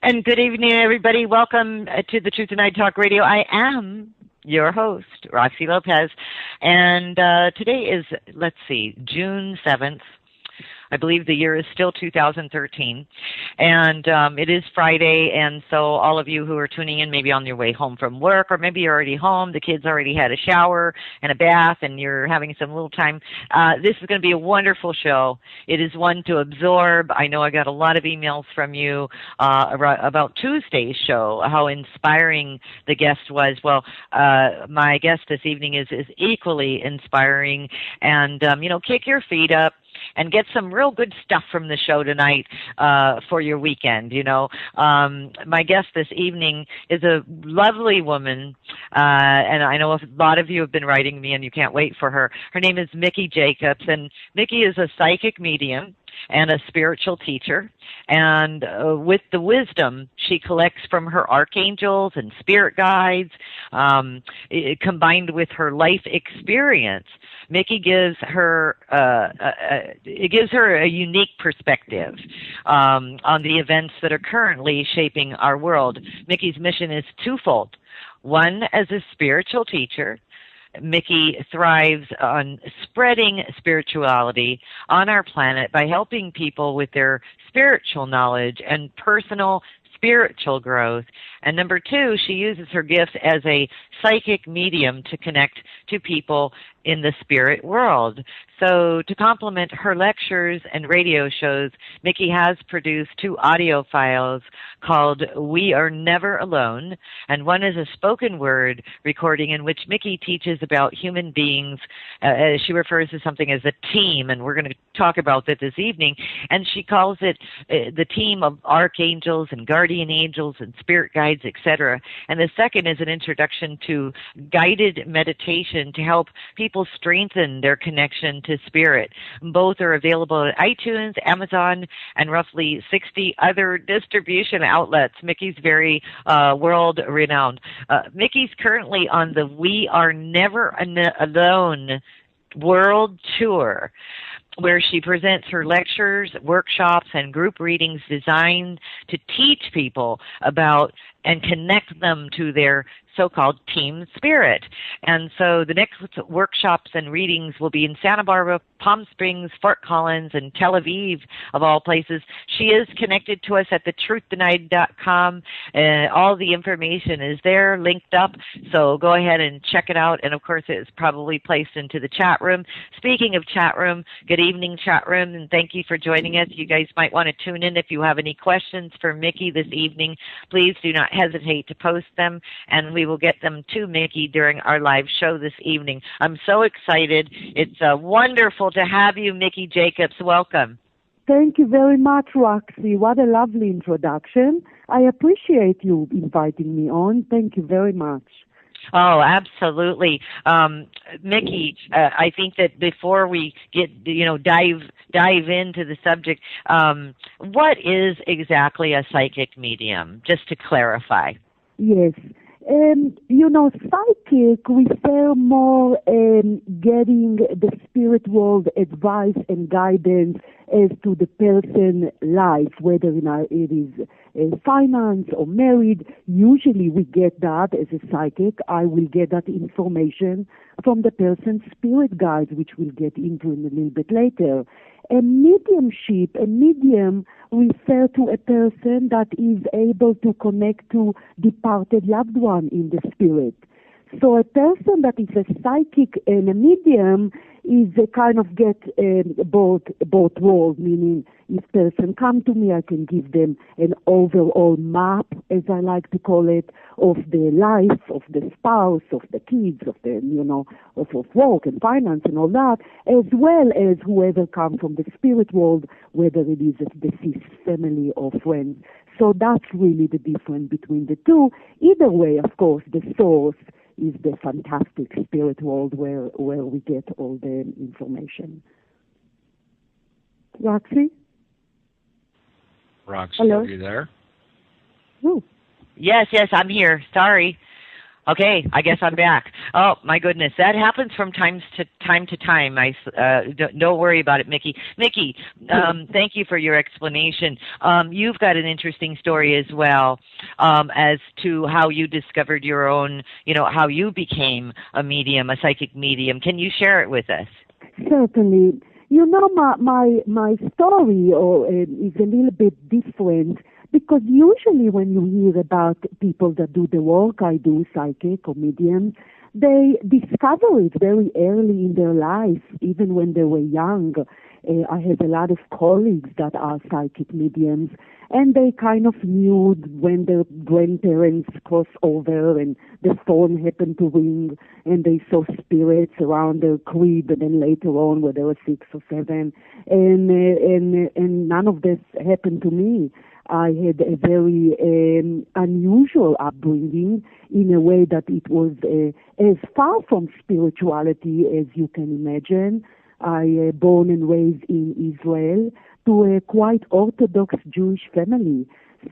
And good evening, everybody. Welcome to the Truth Tonight Talk Radio. I am your host, Roxy Lopez. And today is, June 7th. I believe the year is still 2013, and it is Friday, and so all of you who are tuning in, maybe on your way home from work, or maybe you're already home, the kids already had a shower and a bath, and you're having some little time. This is going to be a wonderful show. It is one to absorb. I know I got a lot of emails from you about Tuesday's show, how inspiring the guest was. Well, my guest this evening is equally inspiring, and, kick your feet up and get some real good stuff from the show tonight for your weekend. My guest this evening is a lovely woman, and I know a lot of you have been writing me and you can't wait for her. Her name is Miki Jacobs, and Miki is a psychic medium and a spiritual teacher, and with the wisdom she collects from her archangels and spirit guides, combined with her life experience, Miki gives her a unique perspective on the events that are currently shaping our world. Miki's mission is twofold. One, as a spiritual teacher, Miki thrives on spreading spirituality on our planet by helping people with their spiritual knowledge and personal spiritual growth. And number two, she uses her gifts as a psychic medium to connect to people in the spirit world. So to complement her lectures and radio shows, Miki has produced 2 audio files called We Are Never Alone, and one is a spoken word recording in which Miki teaches about human beings. She refers to something as a team, and we're going to talk about that this evening, and she calls it the team of archangels and guardian angels and spirit guides, etc. And the second is an introduction to guided meditation to help people strengthen their connection to spirit. Both are available at iTunes, Amazon, and roughly 60 other distribution outlets. Miki's very world-renowned. Miki's currently on the We Are Never Alone World Tour, where she presents her lectures, workshops, and group readings designed to teach people about and connect them to their so-called team spirit. And so the next workshops and readings will be in Santa Barbara, Palm Springs, Fort Collins, and Tel Aviv, of all places. She is connected to us at thetruththenight.com. All the information is there, linked up, so go ahead and check it out. And, of course, it's probably placed into the chat room. Speaking of chat room, good evening, chat room, and thank you for joining us. You guys might want to tune in if you have any questions for Miki this evening. Please do not hesitate to post them, and we will get them to Miki during our live show this evening. I'm so excited. It's wonderful to have you, Miki Jacobs. Welcome. Thank you very much, Roxy. What a lovely introduction. I appreciate you inviting me on. Thank you very much. Oh, absolutely. Miki, I think that before we get, dive into the subject, what is exactly a psychic medium, just to clarify? Yes. Psychic refer more getting the spirit world advice and guidance as to the person life, whether it is finance or married. Usually we get that as a psychic. I will get that information from the person's spirit guides, which we'll get into in a little bit later. A mediumship, a medium refer to a person that is able to connect to departed loved one in the spirit. So a person that is a psychic and a medium is a kind of get both worlds, meaning if person come to me, I can give them an overall map, as I like to call it, of the life, of the spouse, of the kids, of the, of work and finance and all that, as well as whoever comes from the spirit world, whether it is a deceased family or friends. So that's really the difference between the two. Either way, of course, the source is the fantastic spirit world where we get all the information. Roxy? Roxy, hello? Are you there? Oh. Yes, I'm here. Sorry. Okay, I guess I'm back. Oh my goodness, that happens from time to time. Don't worry about it, Miki. Miki, thank you for your explanation. You've got an interesting story as well, as to how you discovered your own, how you became a medium, a psychic medium. Can you share it with us? Certainly. My story is a little bit different because usually when you hear about people that do the work I do, psychic or medium, they discover it very early in their life, even when they were young. I have a lot of colleagues that are psychic mediums, and they kind of knew when their grandparents crossed over and the phone happened to ring and they saw spirits around their crib, and then later on when they were 6 or 7, and none of this happened to me. I had a very unusual upbringing in a way that it was as far from spirituality as you can imagine. I born and raised in Israel to a quite Orthodox Jewish family.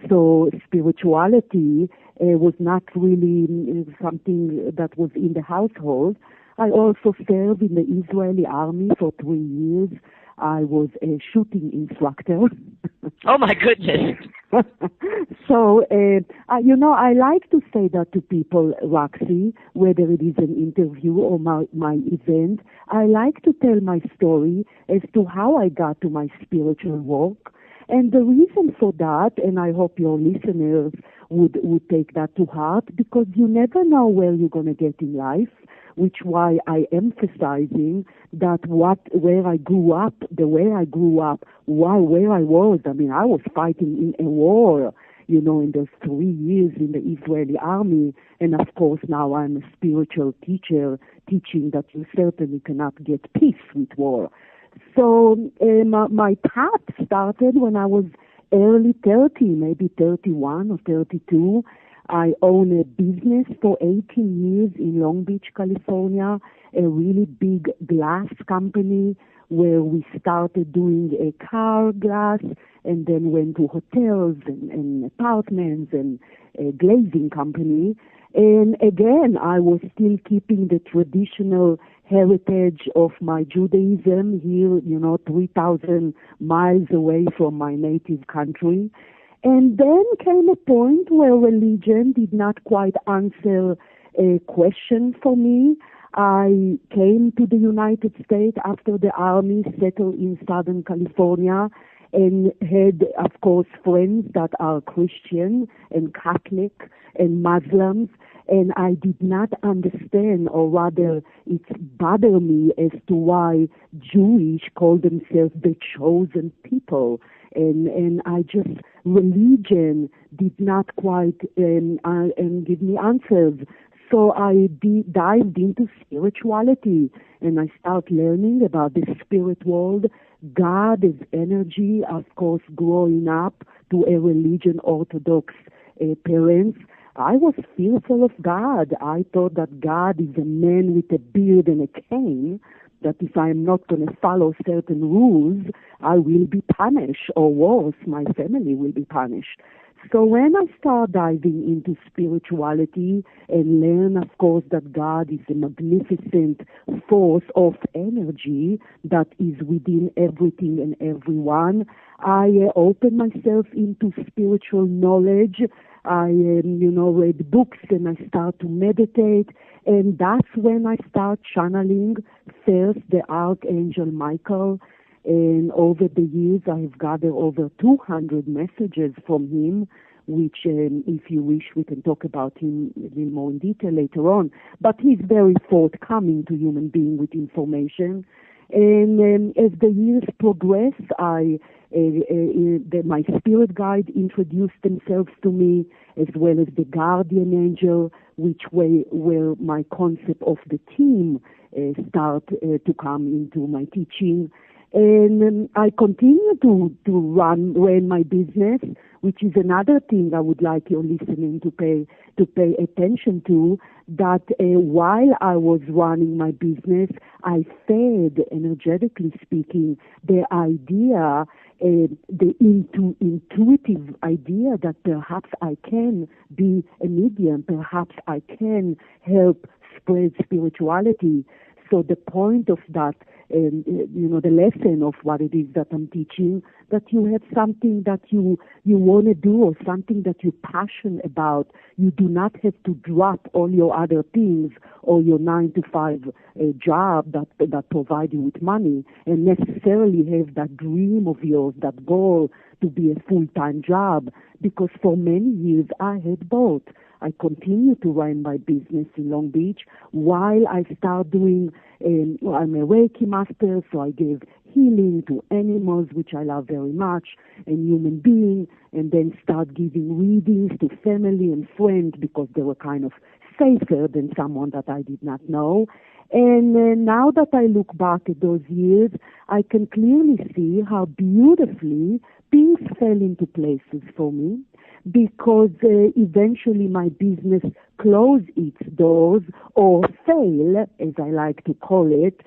So spirituality was not really something that was in the household. I also served in the Israeli army for 3 years. I was a shooting instructor. Oh my goodness. So, I like to say that to people, Roxy, whether it is an interview or my event. I like to tell my story as to how I got to my spiritual work. And the reason for that, and I hope your listeners would take that to heart, because you never know where you're going to get in life, which why I emphasizing that where I grew up, the way I grew up, where I was. I mean, I was fighting in a war, in those 3 years in the Israeli army, and of course now I'm a spiritual teacher, teaching that you certainly cannot get peace with war. So my path started when I was early 30, maybe 31 or 32. I own a business for 18 years in Long Beach, California, a really big glass company where we started doing a car glass and then went to hotels and apartments and a glazing company. And again, I was still keeping the traditional heritage of my Judaism here, 3,000 miles away from my native country. And then came a point where religion did not quite answer a question for me. I came to the United States after the army, settled in Southern California, and had, of course, friends that are Christian and Catholic and Muslims. And I did not understand, or rather it bothered me as to why Jewish call themselves the chosen people. And I just, religion did not quite and give me answers. So I dived into spirituality, and I started learning about the spirit world. God is energy, of course, growing up to a religion Orthodox parents. I was fearful of God. I thought that God is a man with a beard and a cane, that if I am not going to follow certain rules, I will be punished, or worse, my family will be punished. So when I start diving into spirituality and learn, of course, that God is a magnificent force of energy that is within everything and everyone, I open myself into spiritual knowledge. I, read books and I start to meditate, and that's when I start channeling first the Archangel Michael. And over the years, I've gathered over 200 messages from him, which, if you wish, we can talk about him a little more in detail later on. But he's very forthcoming to human being with information. And as the years progress, my spirit guide introduced themselves to me, as well as the guardian angel, which where my concept of the team start to come into my teaching. And I continue to run my business which is another thing I would like your listening to pay attention to, that while I was running my business, I fed, energetically speaking, the idea, the intuitive idea that perhaps I can be a medium, perhaps I can help spread spirituality. So the point of that, the lesson of what it is that I'm teaching, that you have something that you want to do or something that you're passionate about. You do not have to drop all your other things or your 9-to-5 job that provide you with money and necessarily have that dream of yours, that goal to be a full-time job. Because for many years I had both. I continue to run my business in Long Beach while I start doing, I'm a Reiki master, so I give healing to animals, which I love very much, and human beings, and then start giving readings to family and friends because they were kind of safer than someone that I did not know. And now that I look back at those years, I can clearly see how beautifully things fell into places for me, because eventually my business closed its doors, or fail, as I like to call it,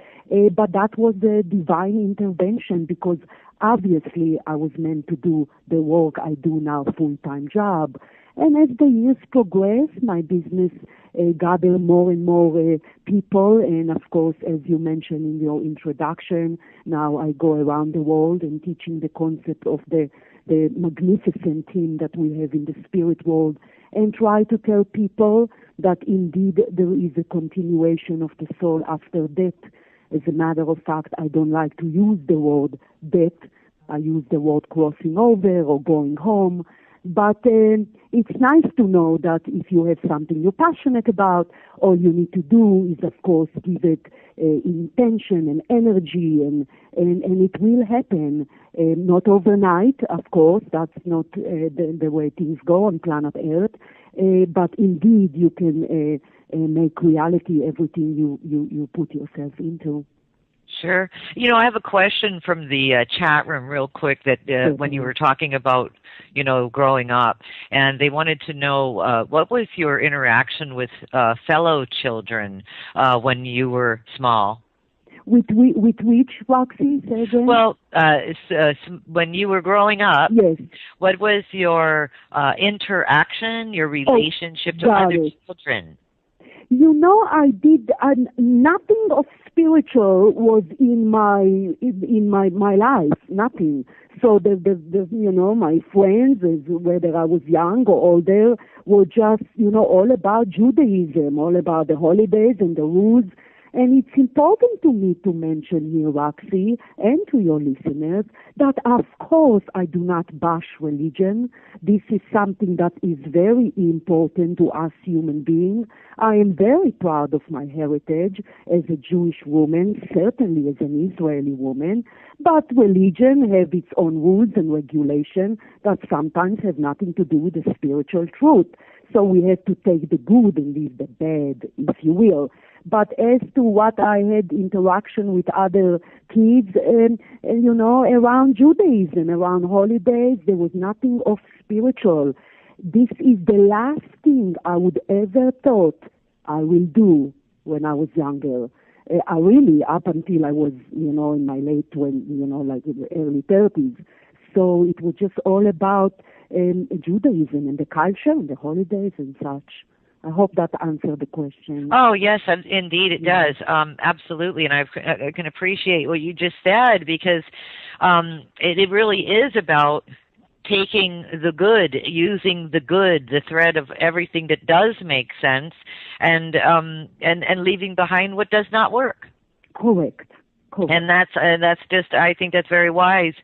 but that was a divine intervention, because obviously I was meant to do the work I do now, full-time job. And as the years progressed, my business gathered more and more people, and of course, as you mentioned in your introduction, now I go around the world and teaching the concept of the magnificent team that we have in the spirit world, and try to tell people that indeed there is a continuation of the soul after death. As a matter of fact, I don't like to use the word death. I use the word crossing over or going home. But it's nice to know that if you have something you're passionate about, all you need to do is, of course, give it intention and energy, and it will happen. Not overnight, of course. That's not the way things go on planet Earth. But indeed, you can make reality everything you put yourself into. Sure. I have a question from the chat room real quick that when you were talking about, growing up, and they wanted to know what was your interaction with fellow children when you were small? With which, Roxy? Say again? Well, when you were growing up, yes. What was your interaction, your relationship to other children? I did nothing of spiritual was in my life, nothing. So my friends, whether I was young or older, were just all about Judaism, all about the holidays and the rules. And it's important to me to mention here, Roxy, and to your listeners, that of course I do not bash religion. This is something that is very important to us human beings. I am very proud of my heritage as a Jewish woman, certainly as an Israeli woman, but religion has its own rules and regulations that sometimes have nothing to do with the spiritual truth. So we have to take the good and leave the bad, if you will. But as to what I had interaction with other kids, around Judaism, around holidays, there was nothing of spiritual. This is the last thing I would ever thought I will do when I was younger. I really, up until I was, in my late 20s, like in the early 30s. So it was just all about Judaism and the culture and the holidays and such. I hope that answered the question. Oh, yes, indeed it does. Absolutely. And I can appreciate what you just said, because it really is about taking the good, using the good, the thread of everything that does make sense, and leaving behind what does not work. Correct. And that's just, I think that's very wise.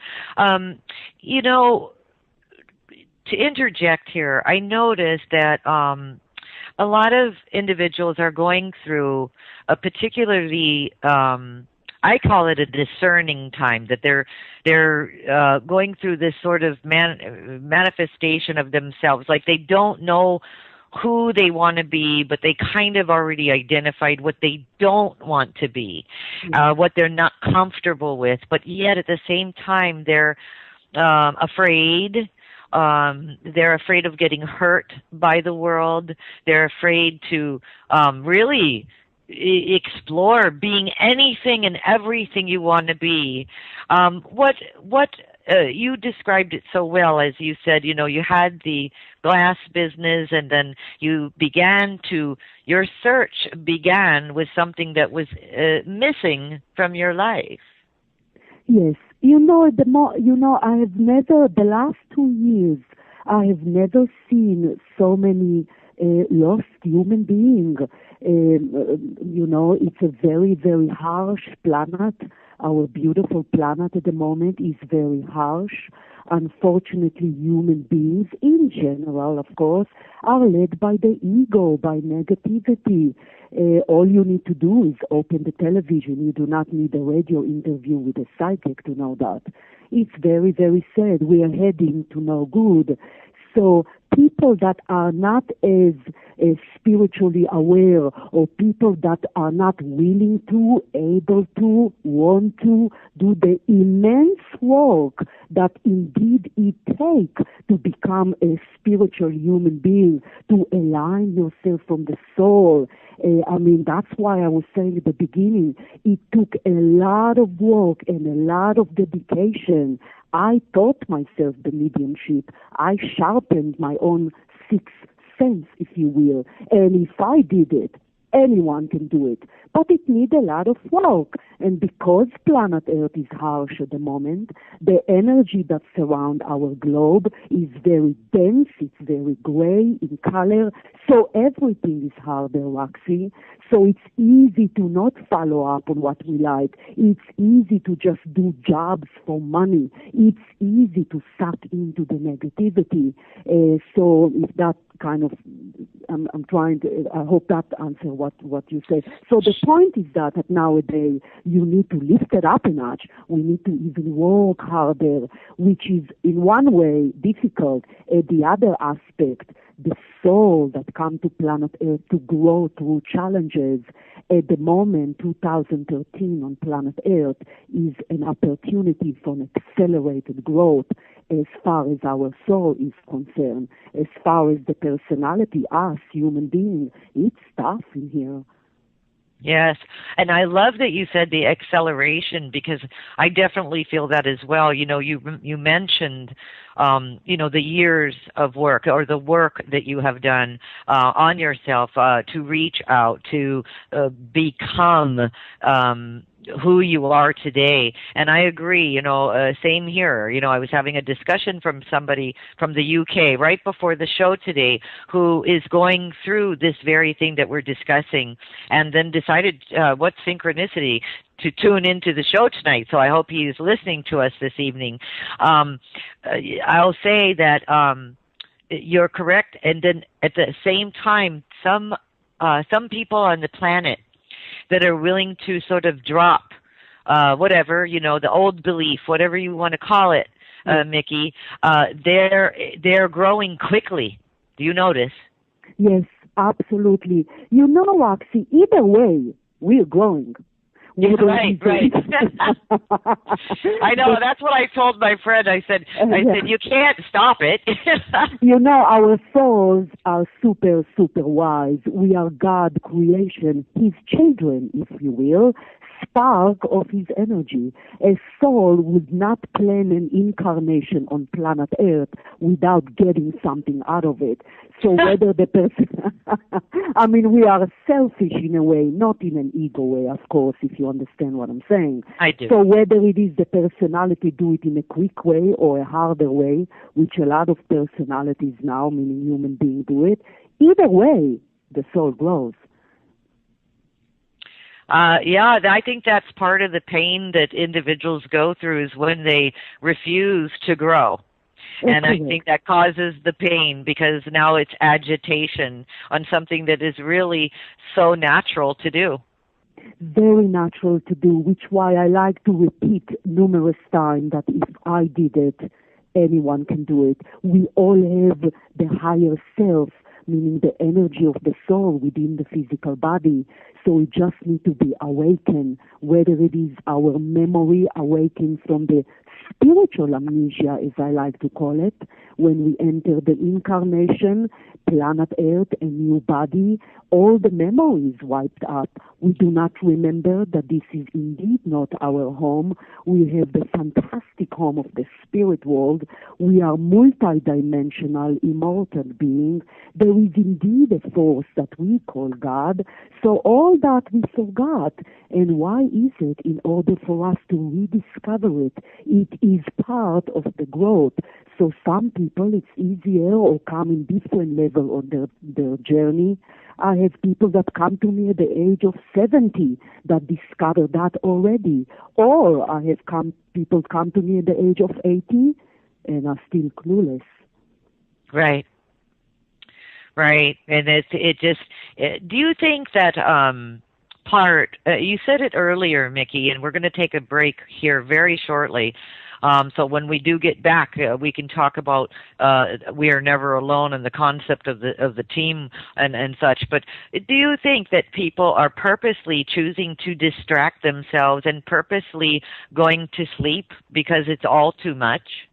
To interject here, I noticed that a lot of individuals are going through a particularly, I call it a discerning time, that they're going through this sort of manifestation of themselves, like they don't know who they want to be, but they kind of already identified what they don't want to be, what they're not comfortable with, but yet at the same time they're afraid, They're afraid of getting hurt by the world. They're afraid to really explore being anything and everything you want to be. What you described it so well, as you said, you had the glass business, and then your search began with something that was missing from your life. Yes. I have never, the last 2 years, I have never seen so many lost human beings. It's a very, very harsh planet. Our beautiful planet at the moment is very harsh. Unfortunately, human beings in general, of course, are led by the ego, by negativity. All you need to do is open the television. You do not need a radio interview with a psychic to know that. It's very, very sad. We are heading to no good. So people that are not as spiritually aware, or people that are not willing to, able to, want to do the immense work that indeed it takes to become a spiritual human being, to align yourself from the soul. That's why I was saying at the beginning, it took a lot of work and a lot of dedication. I taught myself the mediumship. I sharpened my own sixth sense, if you will. And if I did it, anyone can do it. But it needs a lot of work. And because planet Earth is harsh at the moment, the energy that surrounds our globe is very dense, it's very gray in color, so everything is harder, Roxy. So it's easy to not follow up on what we like. It's easy to just do jobs for money. It's easy to suck into the negativity. So if that kind of, I hope that answers what you said. So the point is that nowadays you need to lift it up a notch. We need to even work harder, which is in one way difficult. The other aspect, the soul that come to planet Earth to grow through challenges. At the moment, 2013 on planet Earth is an opportunity for an accelerated growth as far as our soul is concerned. As far as the personality, us, human beings, it's tough in here. Yes, and I love that you said the acceleration, because I definitely feel that as well. You mentioned, the years of work, or the work that you have done on yourself to reach out, to become who you are today. And I agree, same here. I was having a discussion from somebody from the UK right before the show today who is going through this very thing that we're discussing, and then decided what synchronicity to tune into the show tonight. So I hope he's listening to us this evening. I'll say that you're correct. And then at the same time, some people on the planet that are willing to sort of drop whatever, the old belief, whatever you want to call it, Miki, they're growing quickly. Do you notice? Yes, absolutely. Roxy, either way, we're growing. Right. I know. That's what I told my friend. I said, you can't stop it. Our souls are super, super wise. We are God creation, His children, if you will, spark of His energy. A soul would not plan an incarnation on planet Earth without getting something out of it. So whether the person, we are selfish in a way, not in an ego way, of course, if you understand what I'm saying. I do. So whether it is the personality do it in a quick way or a harder way, which a lot of personalities now, meaning human beings, do it, either way, the soul grows. I think that's part of the pain that individuals go through, is when they refuse to grow. And I think that causes the pain, because now it's agitation on something that is really so natural to do. Very natural to do, which why I like to repeat numerous times that if I did it, anyone can do it. We all have the higher self, meaning the energy of the soul within the physical body. So we just need to be awakened, whether it is our memory awakened from the spiritual amnesia, as I like to call it, when we enter the incarnation, planet Earth, a new body, all the memories wiped up. We do not remember that this is indeed not our home. We have the fantastic home of the spirit world. We are multidimensional, immortal beings. There is indeed a force that we call God. So all that we forgot. And why is it? In order for us to rediscover it, it is part of the growth. So some people, it's easier or come in different level on their journey. I have people that come to me at the age of 70 that discover that already. Or I have people come to me at the age of 80 and are still clueless. Right. Right. And do you think that you said it earlier, Miki, and we're going to take a break here very shortly. So when we do get back, we can talk about we are never alone and the concept of the team and such. But do you think that people are purposely choosing to distract themselves and purposely going to sleep because it's all too much?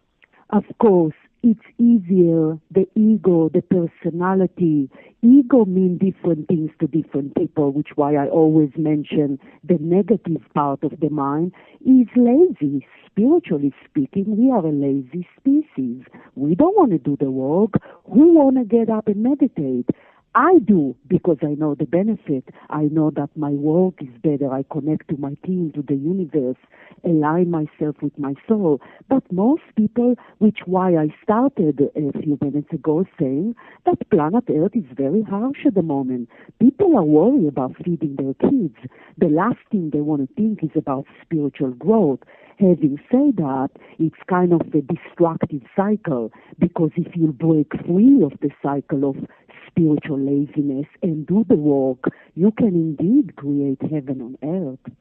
Of course. It's easier, the ego, the personality. Ego means different things to different people, which why I always mention the negative part of the mind is lazy. Spiritually speaking, we are a lazy species. We don't want to do the work. Who want to get up and meditate? I do, because I know the benefit. I know that my work is better. I connect to my team, to the universe, align myself with my soul. But most people, which why I started a few minutes ago saying that planet Earth is very harsh at the moment. People are worried about feeding their kids. The last thing they want to think is about spiritual growth. Having said that, it's kind of a destructive cycle, because if you break free of the cycle of spiritual laziness and do the work, you can indeed create heaven on earth.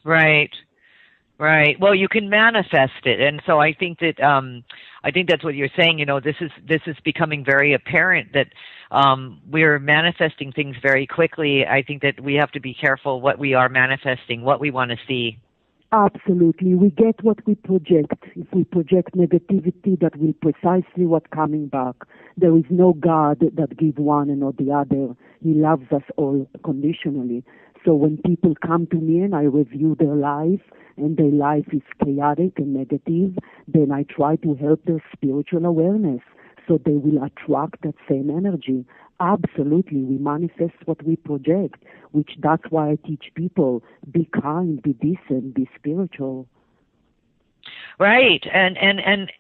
Right. Right. Well, you can manifest it, and so I think that's what you're saying. You know, this is becoming very apparent that we're manifesting things very quickly. I think that we have to be careful what we are manifesting, what we want to see. Absolutely. We get what we project. If we project negativity, that will precisely what's coming back. There is no God that gives one and not the other. He loves us all conditionally. So when people come to me and I review their life, and their life is chaotic and negative, then I try to help their spiritual awareness so they will attract that same energy. Absolutely, we manifest what we project, which that's why I teach people, be kind, be decent, be spiritual. Right, and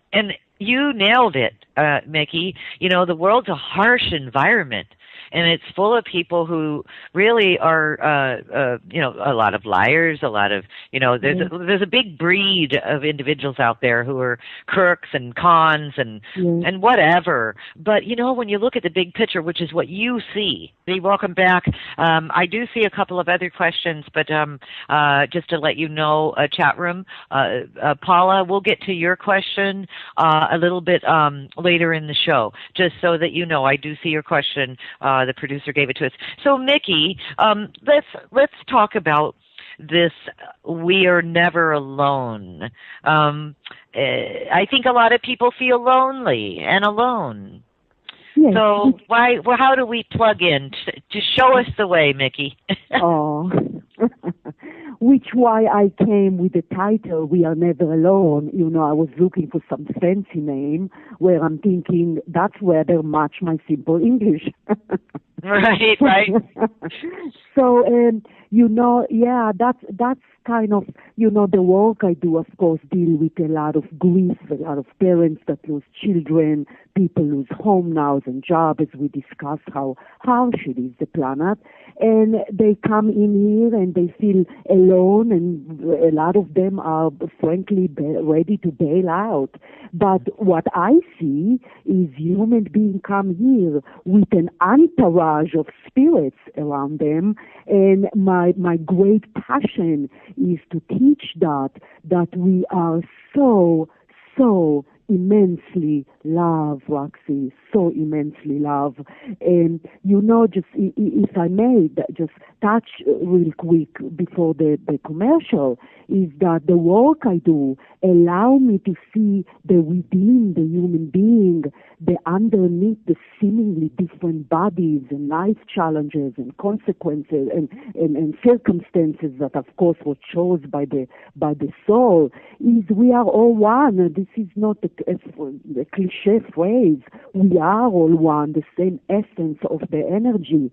you nailed it, Miki. You know, the world's a harsh environment, and it's full of people who really are, a lot of liars, a lot of, there's a big breed of individuals out there who are crooks and cons and whatever. But, when you look at the big picture, which is what you see, welcome back. I do see a couple of other questions, but just to let you know, chat room, Paula, we'll get to your question a little bit later in the show, just so that you know I do see your question. The producer gave it to us. So, Miki, let's talk about this. We are never alone. I think a lot of people feel lonely and alone. Yes. So how do we plug in to show us the way, Miki? Oh, which why I came with the title, We Are Never Alone. I was looking for some fancy name where I'm thinking that's rather match my simple English. Right. So, that's kind of, the work I do, of course, deal with a lot of grief, a lot of parents that lose children, people lose home now and job, as we discussed how harsh it is, the planet. And they come in here and they feel alone, and a lot of them are frankly ready to bail out. But what I see is human beings come here with an entourage of spirits around them, and my great passion is to teach that we are so immensely love, Roxy, so immensely love. And just if I may just touch real quick before the commercial, is that the work I do allow me to see the within the human being, the underneath the seemingly different bodies and life challenges and consequences and circumstances that of course were chosen by the soul, is we are all one. This is not a cliche phrase. We are all one, the same essence of the energy.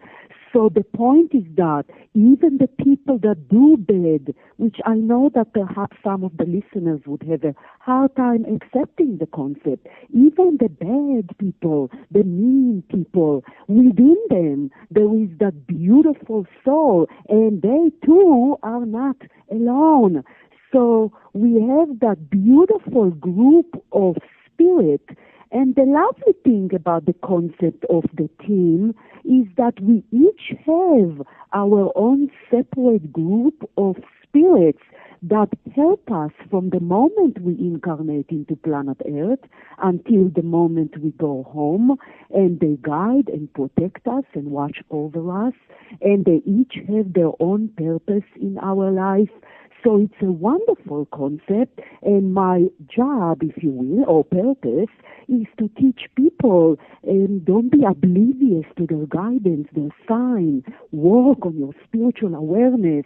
So the point is that even the people that do bad, which I know that perhaps some of the listeners would have a hard time accepting the concept, even the bad people, the mean people, within them there is that beautiful soul, and they too are not alone. So we have that beautiful group of spirit. And the lovely thing about the concept of the team is that we each have our own separate group of spirits that help us from the moment we incarnate into planet Earth until the moment we go home, and they guide and protect us and watch over us, and they each have their own purpose in our life. So it's a wonderful concept, and my job, if you will, or purpose, is to teach people and don't be oblivious to their guidance, their sign, work on your spiritual awareness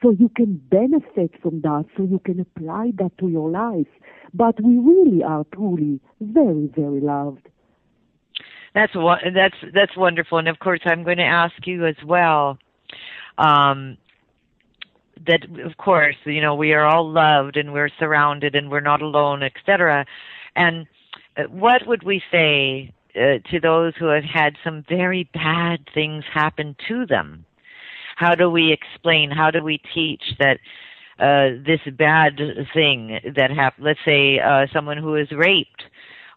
so you can benefit from that, so you can apply that to your life. But we really are truly very, very loved. That's wonderful. And of course, I'm going to ask you as well, that of course, we are all loved and we're surrounded and we're not alone, etc. And what would we say to those who have had some very bad things happen to them? How do we explain, how do we teach that this bad thing that happened, let's say someone who is raped,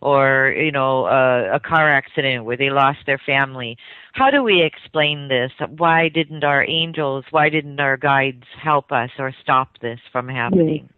or a car accident where they lost their family, how do we explain this? Why didn't our angels, why didn't our guides help us or stop this from happening? Yes.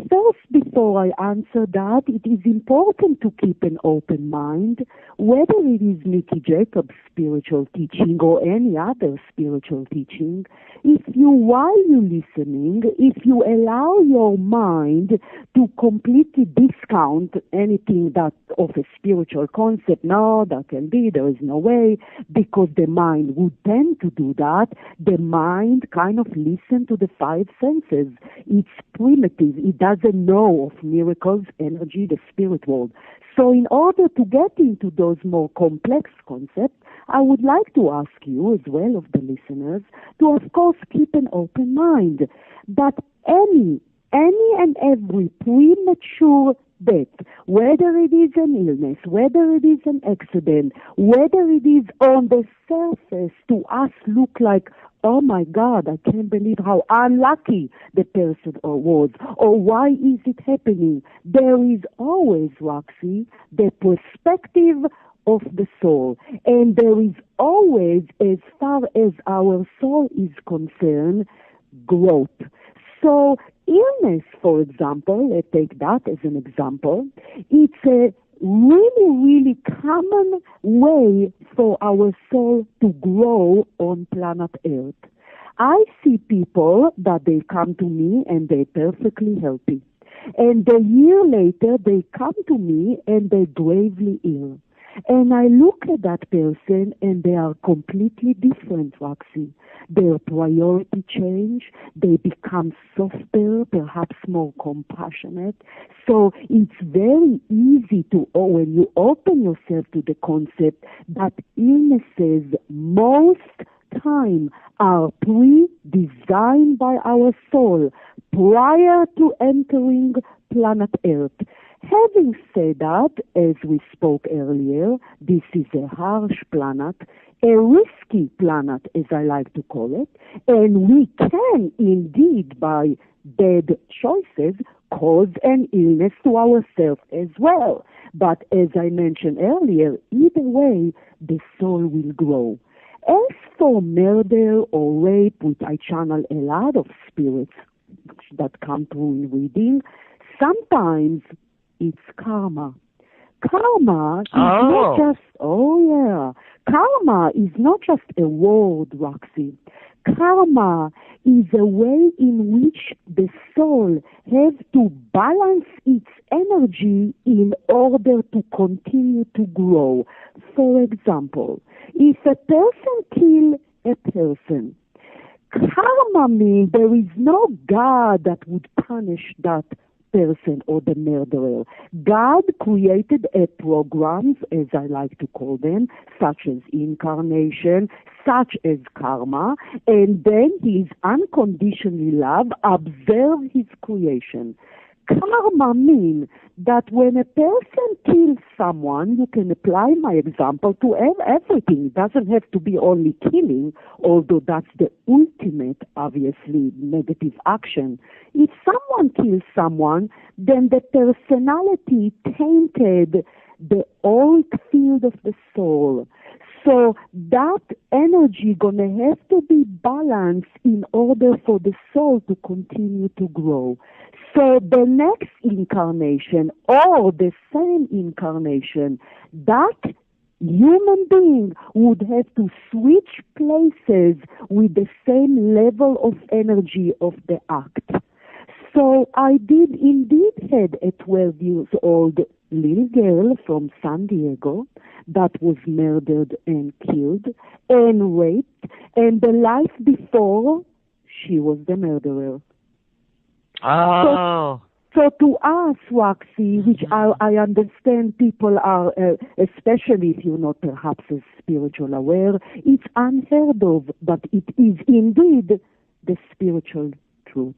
First, before I answer that, it is important to keep an open mind, whether it is Miki Jacob's spiritual teaching or any other spiritual teaching. While you're listening, if you allow your mind to completely discount anything that of a spiritual concept, no, that can be, there is no way, because the mind would tend to do that. The mind kind of listens to the five senses. It's primitive. It doesn't know of miracles, energy, the spirit world. So in order to get into those more complex concepts, I would like to ask you, as well of the listeners, to of course keep an open mind. But any and every premature death, whether it is an illness, whether it is an accident, whether it is on the surface to us look like, oh my God, I can't believe how unlucky the person was, or why is it happening? There is always, Roxy, the perspective of the soul. And there is always, as far as our soul is concerned, growth. So illness, for example, let's take that as an example, it's a really, really common way for our soul to grow on planet Earth. I see people that they come to me and they're perfectly healthy. And a year later, they come to me and they're gravely ill. And I look at that person and they are completely different, Roxy. Their priority change, they become softer, perhaps more compassionate. So it's very easy to, when you open yourself to the concept that illnesses most time are pre-designed by our soul prior to entering planet Earth. Having said that, as we spoke earlier, this is a harsh planet, a risky planet, as I like to call it, and we can indeed, by bad choices, cause an illness to ourselves as well. But as I mentioned earlier, either way, the soul will grow. As for murder or rape, which I channel a lot of spirits that come through in reading, sometimes it's karma. Karma is not just, karma is not just a word, Roxy. Karma is a way in which the soul has to balance its energy in order to continue to grow. For example, if a person kills a person, karma means there is no God that would punish that person or the murderer. God created a programs, as I like to call them, such as incarnation, such as karma, and then his unconditionally love observe his creation. Karma means that when a person kills someone, you can apply my example to everything. It doesn't have to be only killing, although that's the ultimate, obviously, negative action. If someone kills someone, then the personality tainted the old field of the soul. So that energy gonna have to be balanced in order for the soul to continue to grow. So the next incarnation or the same incarnation, that human being would have to switch places with the same level of energy of the act. So I did indeed had a 12 years old little girl from San Diego that was murdered and killed and raped, and the life before, she was the murderer. Oh. So to us, Roxy, which I understand people are, especially if you're not perhaps as spiritual aware, it's unheard of, but it is indeed the spiritual truth.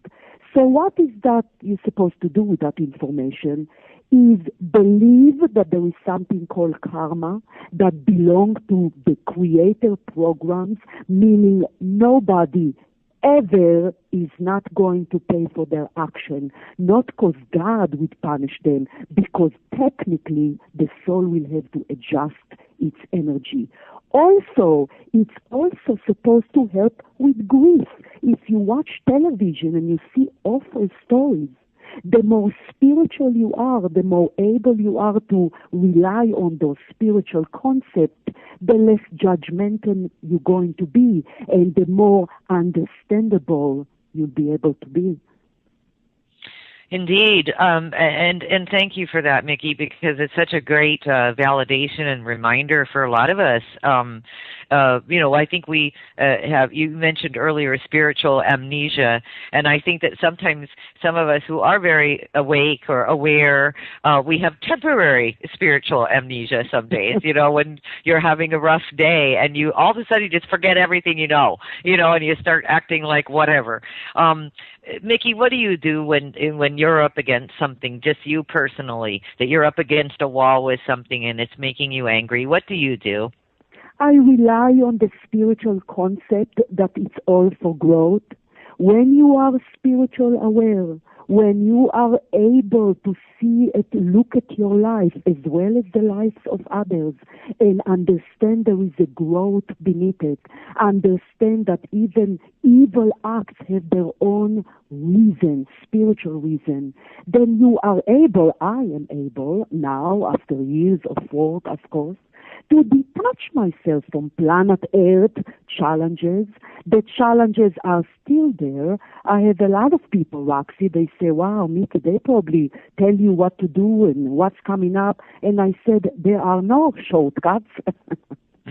So what is that you're supposed to do with that information? Is believe that there is something called karma that belongs to the creator programs, meaning nobody ever is not going to pay for their action, not because God would punish them, because technically the soul will have to adjust its energy. Also, it's also supposed to help with grief. If you watch television and you see awful stories, the more spiritual you are, the more able you are to rely on those spiritual concepts, the less judgmental you're going to be, and the more understandable you'll be able to be. Indeed, and thank you for that, Miki, because it's such a great validation and reminder for a lot of us. I think we have, you mentioned earlier, spiritual amnesia, and I think that sometimes some of us who are very awake or aware, we have temporary spiritual amnesia some days, when you're having a rough day and you all of a sudden you just forget everything and you start acting like whatever. Miki, what do you do when you're up against something, just you personally, that you're up against a wall with something and it's making you angry? What do you do? I rely on the spiritual concept that it's all for growth. When you are spiritual aware, when you are able to see it, look at your life as well as the lives of others, and understand there is a growth beneath it, understand that even evil acts have their own reason, spiritual reason, then you are able, I am able now, after years of work, of course, to detach myself from planet Earth challenges. The challenges are still there. I have a lot of people, Roxy, they say, wow, Miki, they probably tell you what to do and what's coming up. And I said, there are no shortcuts.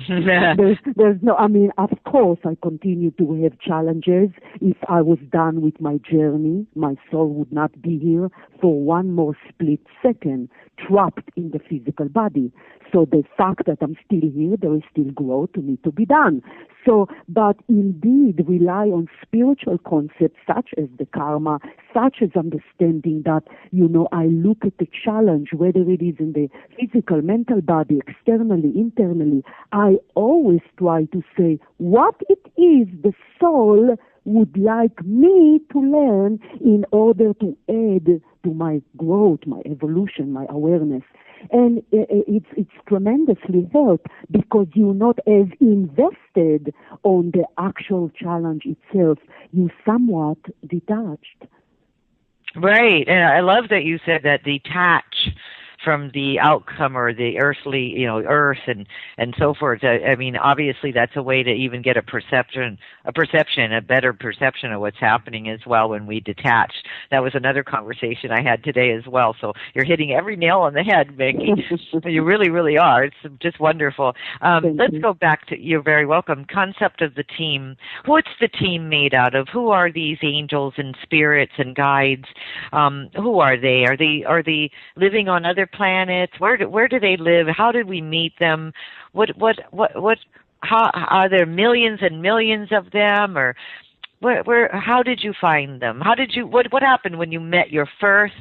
There's no, of course I continue to have challenges. If I was done with my journey, my soul would not be here for one more split second, trapped in the physical body. So the fact that I'm still here, there is still growth to need to be done. So, but indeed rely on spiritual concepts such as the karma, such as understanding that, I look at the challenge, whether it is in the physical, mental body, externally, internally. I always try to say what it is the soul would like me to learn in order to add to my growth, my evolution, my awareness. And it's tremendously helped because you're not as invested on the actual challenge itself. You're somewhat detached. Right. And I love that you said that detach from the outcome or the earthly, earth and so forth. I mean, obviously that's a way to even get a better perception of what's happening as well when we detach. That was another conversation I had today as well. So you're hitting every nail on the head, Miki. You really, really are. It's just wonderful. Let's go back to, you're very welcome, concept of the team. What's the team made out of? Who are these angels and spirits and guides? Who are they? Are they living on other planets? Where do they live? How did we meet them? How are there millions and millions of them, or how did you find them? What happened when you met your first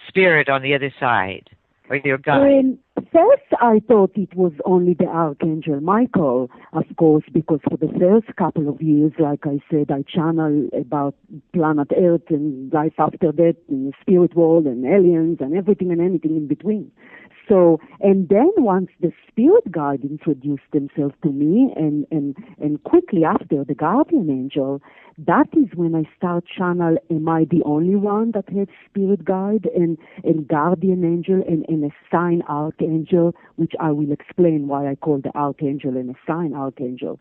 spirit on the other side, or your guide? First, I thought it was only the Archangel Michael, of course, because for the first couple of years, like I said, I channel about planet Earth and life after death and the spirit world and aliens and everything and anything in between. So, and then once the spirit guide introduced themselves to me, and quickly after the guardian angel, that is when I start channel, am I the only one that has spirit guide and guardian angel and a sign archangel, which I will explain why I call the archangel and a sign archangel.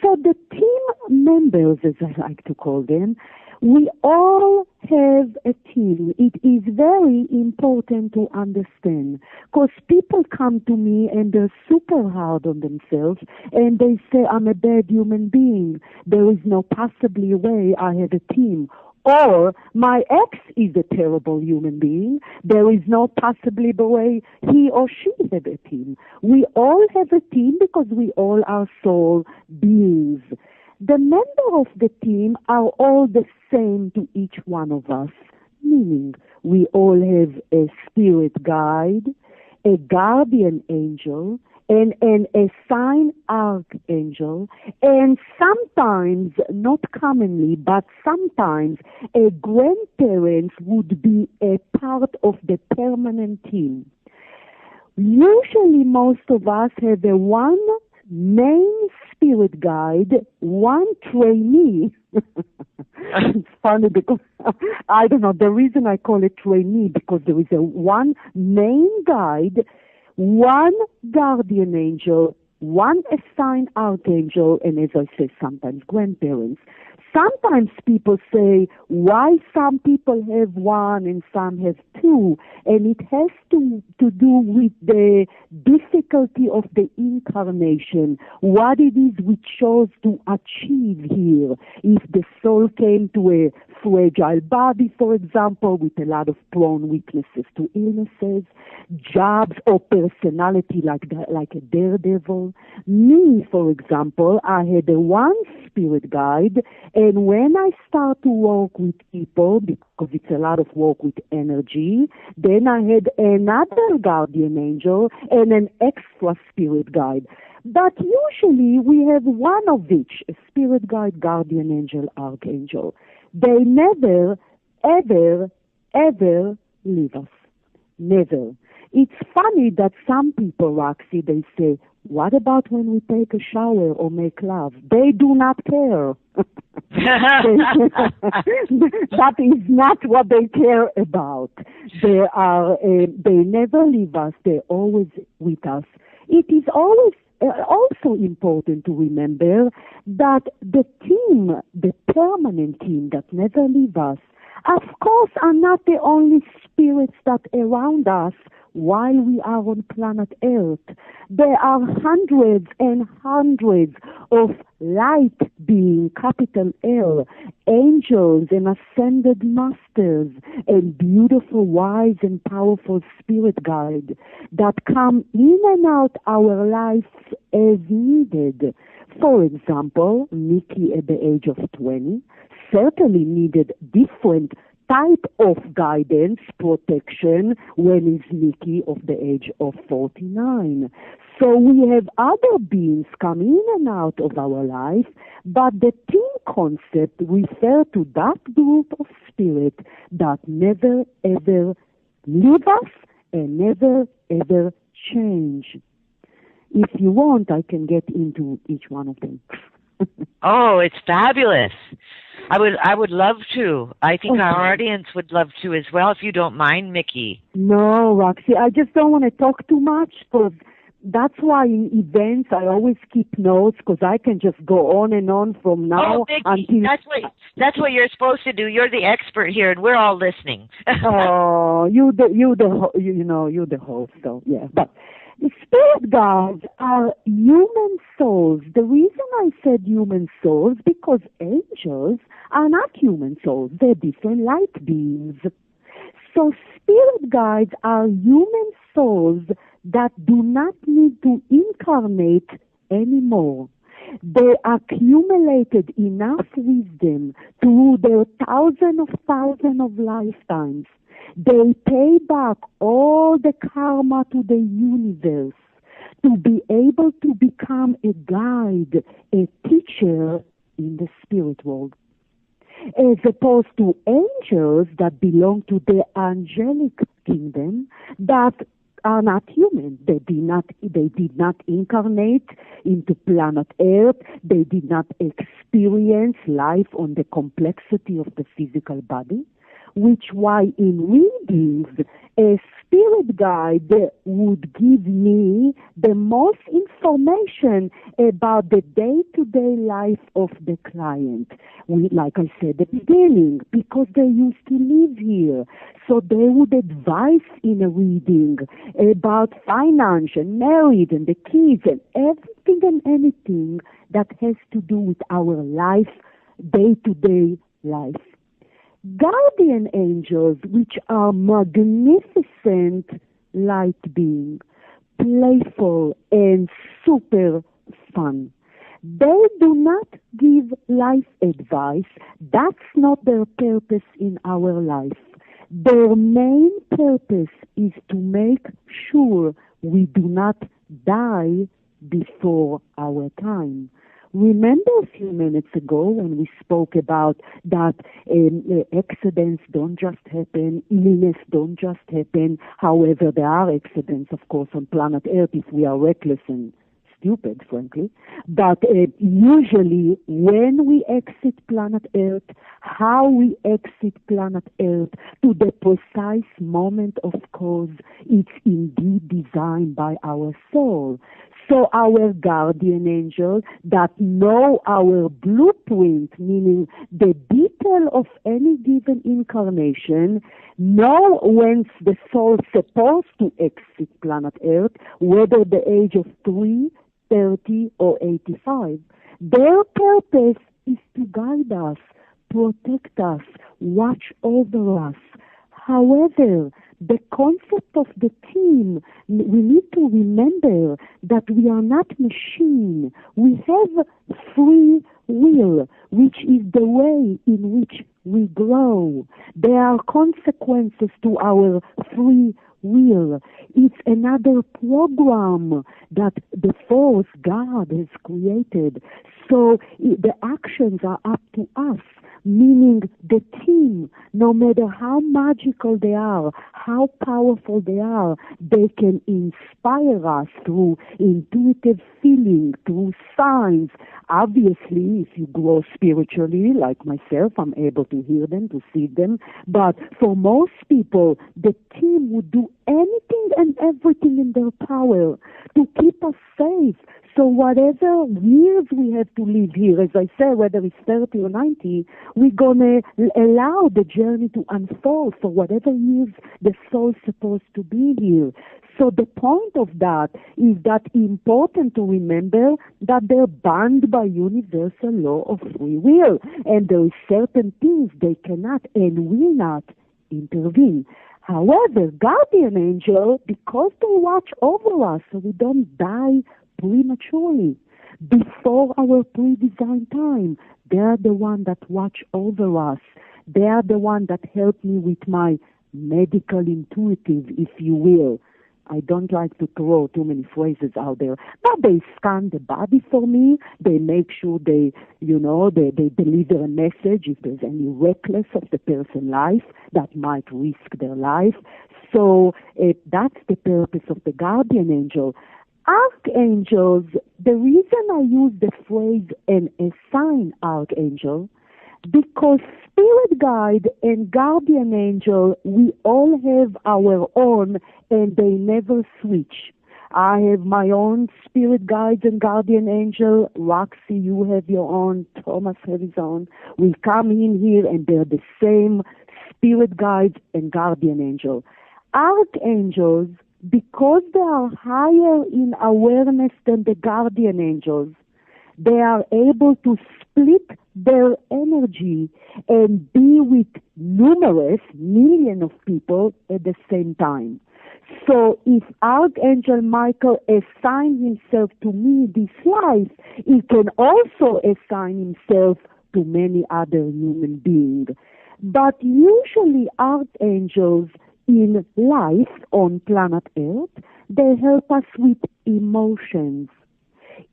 So the team members, as I like to call them, we all have a team. It is very important to understand, because people come to me and they're super hard on themselves and they say, I'm a bad human being. There is no possibly way I have a team. Or my ex is a terrible human being. There is no possibly the way he or she have a team. We all have a team because we all are soul beings. The members of the team are all the same to each one of us, meaning we all have a spirit guide, a guardian angel, and a sign archangel, and sometimes, not commonly, but sometimes a grandparent would be a part of the permanent team. Usually most of us have a one main spirit guide, one trainee. It's funny because, I don't know, the reason I call it trainee, because there is a one main guide, one guardian angel, one assigned archangel, and as I say, sometimes grandparents. Sometimes people say, why some people have one and some have two? And it has to do with the difficulty of the incarnation, what it is we chose to achieve here. If the soul came to a fragile body, for example, with a lot of prone weaknesses to illnesses, jobs or personality like a daredevil. Me, for example, I had a one spirit guide, and when I start to work with people, because it's a lot of work with energy, then I had another guardian angel and an extra spirit guide. But usually we have one of each, a spirit guide, guardian angel, archangel. They never, ever, ever leave us. Never. It's funny that some people, Roxy, they say, what about when we take a shower or make love? They do not care. That is not what they care about. They never leave us. They're always with us. It is always also important to remember that the team, the permanent team that never leave us, of course, are not the only spirits that are around us while we are on planet Earth. There are hundreds and hundreds of light beings, capital L, angels and ascended masters, and beautiful, wise and powerful spirit guides that come in and out our lives as needed. For example, Miki at the age of 20 certainly needed different type of guidance, protection, when is Miki of the age of 49. So we have other beings come in and out of our life, but the team concept refers to that group of spirit that never ever leave us and never ever change. If you want, I can get into each one of them. Oh, it's fabulous. I would love to. I think our audience would love to as well, if you don't mind, Miki. No, Roxy, I just don't want to talk too much, because that's why in events I always keep notes, because I can just go on and on from now Miki, until... that's what you're supposed to do. You're the expert here, and we're all listening. Oh, you're the host, so yeah. But the spirit guides are human souls. The reason I said human souls, because angels are not human souls. They're different light beings. So spirit guides are human souls that do not need to incarnate anymore. They accumulated enough wisdom through their thousands of lifetimes. They pay back all the karma to the universe to be able to become a guide, a teacher in the spirit world. As opposed to angels that belong to the angelic kingdom that are not human. They did not incarnate into planet Earth. They did not experience life on the complexity of the physical body, which why in readings, a spirit guide would give me the most information about the day-to-day life of the client. Like I said at the beginning, because they used to live here. So they would advise in a reading about finance and marriage and the kids and everything and anything that has to do with our life, day-to-day life. Guardian angels, which are magnificent light beings, playful and super fun. They do not give life advice. That's not their purpose in our life. Their main purpose is to make sure we do not die before our time. Remember a few minutes ago when we spoke about that accidents don't just happen, illness don't just happen. However, there are accidents, of course, on planet Earth if we are reckless and stupid, frankly. But usually when we exit planet Earth, how we exit planet Earth to the precise moment of cause, it's indeed designed by our soul. So our guardian angels that know our blueprint, meaning the detail of any given incarnation, know when the soul is supposed to exit planet Earth, whether the age of 3, 30, or 85. Their purpose is to guide us, protect us, watch over us. However, the concept of the team, we need to remember that we are not machine. We have free will, which is the way in which we grow. There are consequences to our free will. It's another program that the force God has created. So the actions are up to us. Meaning the team, no matter how magical they are, how powerful they are, they can inspire us through intuitive feeling, through signs. Obviously, if you grow spiritually, like myself, I'm able to hear them, to see them. But for most people, the team would do anything and everything in their power to keep us safe. So whatever years we have to live here, as I said, whether it's 30 or 90, we're going to allow the journey to unfold for whatever years the soul is supposed to be here. So the point of that is that important to remember that they're bound by universal law of free will. And there are certain things they cannot and will not intervene. However, guardian angel, because they watch over us so we don't die prematurely, before our pre-designed time. They are the one that watch over us. They are the one that help me with my medical intuitive, if you will. I don't like to throw too many phrases out there, but they scan the body for me. They make sure they deliver a message if there's any reckless of the person's life that might risk their life. So that's the purpose of the guardian angel. Archangels, the reason I use the phrase an assigned archangel, Because spirit guide and guardian angel, we all have our own, and they never switch. I have my own spirit guides and guardian angel. Roxy, you have your own. Thomas has his own. We come in here and they're the same spirit guides and guardian angel. Archangels, because they are higher in awareness than the guardian angels, they are able to split their energy and be with numerous millions of people at the same time. So if Archangel Michael assigns himself to me this life, he can also assign himself to many other human beings. But usually archangels in life on planet Earth, they help us with emotions.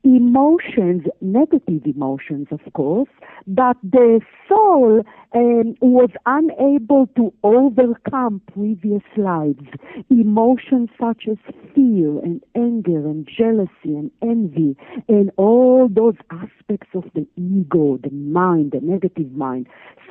Emotions, negative emotions, of course, that the soul was unable to overcome previous lives. Emotions such as fear and anger and jealousy and envy and all those aspects of the ego, the mind, the negative mind.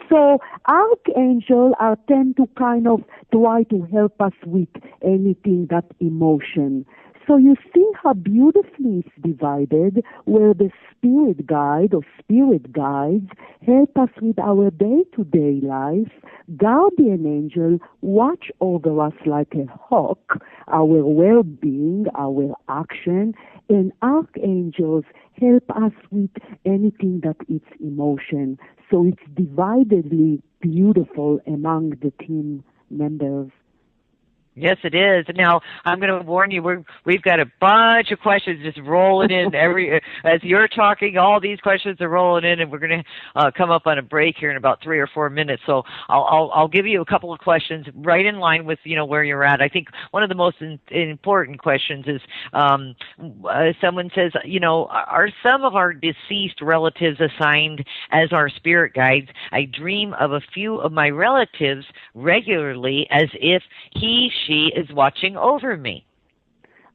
So archangels tend to kind of try to help us with anything that emotion. So you see how beautifully it's divided, where the spirit guide or spirit guides help us with our day-to-day life. Guardian angel watch over us like a hawk, our well-being, our action, and archangels help us with anything that is emotion. So it's dividedly beautiful among the team members. Yes, it is. Now, I'm going to warn you, we've got a bunch of questions just rolling in. As you're talking, all these questions are rolling in, and we're going to come up on a break here in about 3 or 4 minutes. So I'll give you a couple of questions right in line with where you're at. I think one of the most important questions is someone says, are some of our deceased relatives assigned as our spirit guides? I dream of a few of my relatives regularly as if she is watching over me.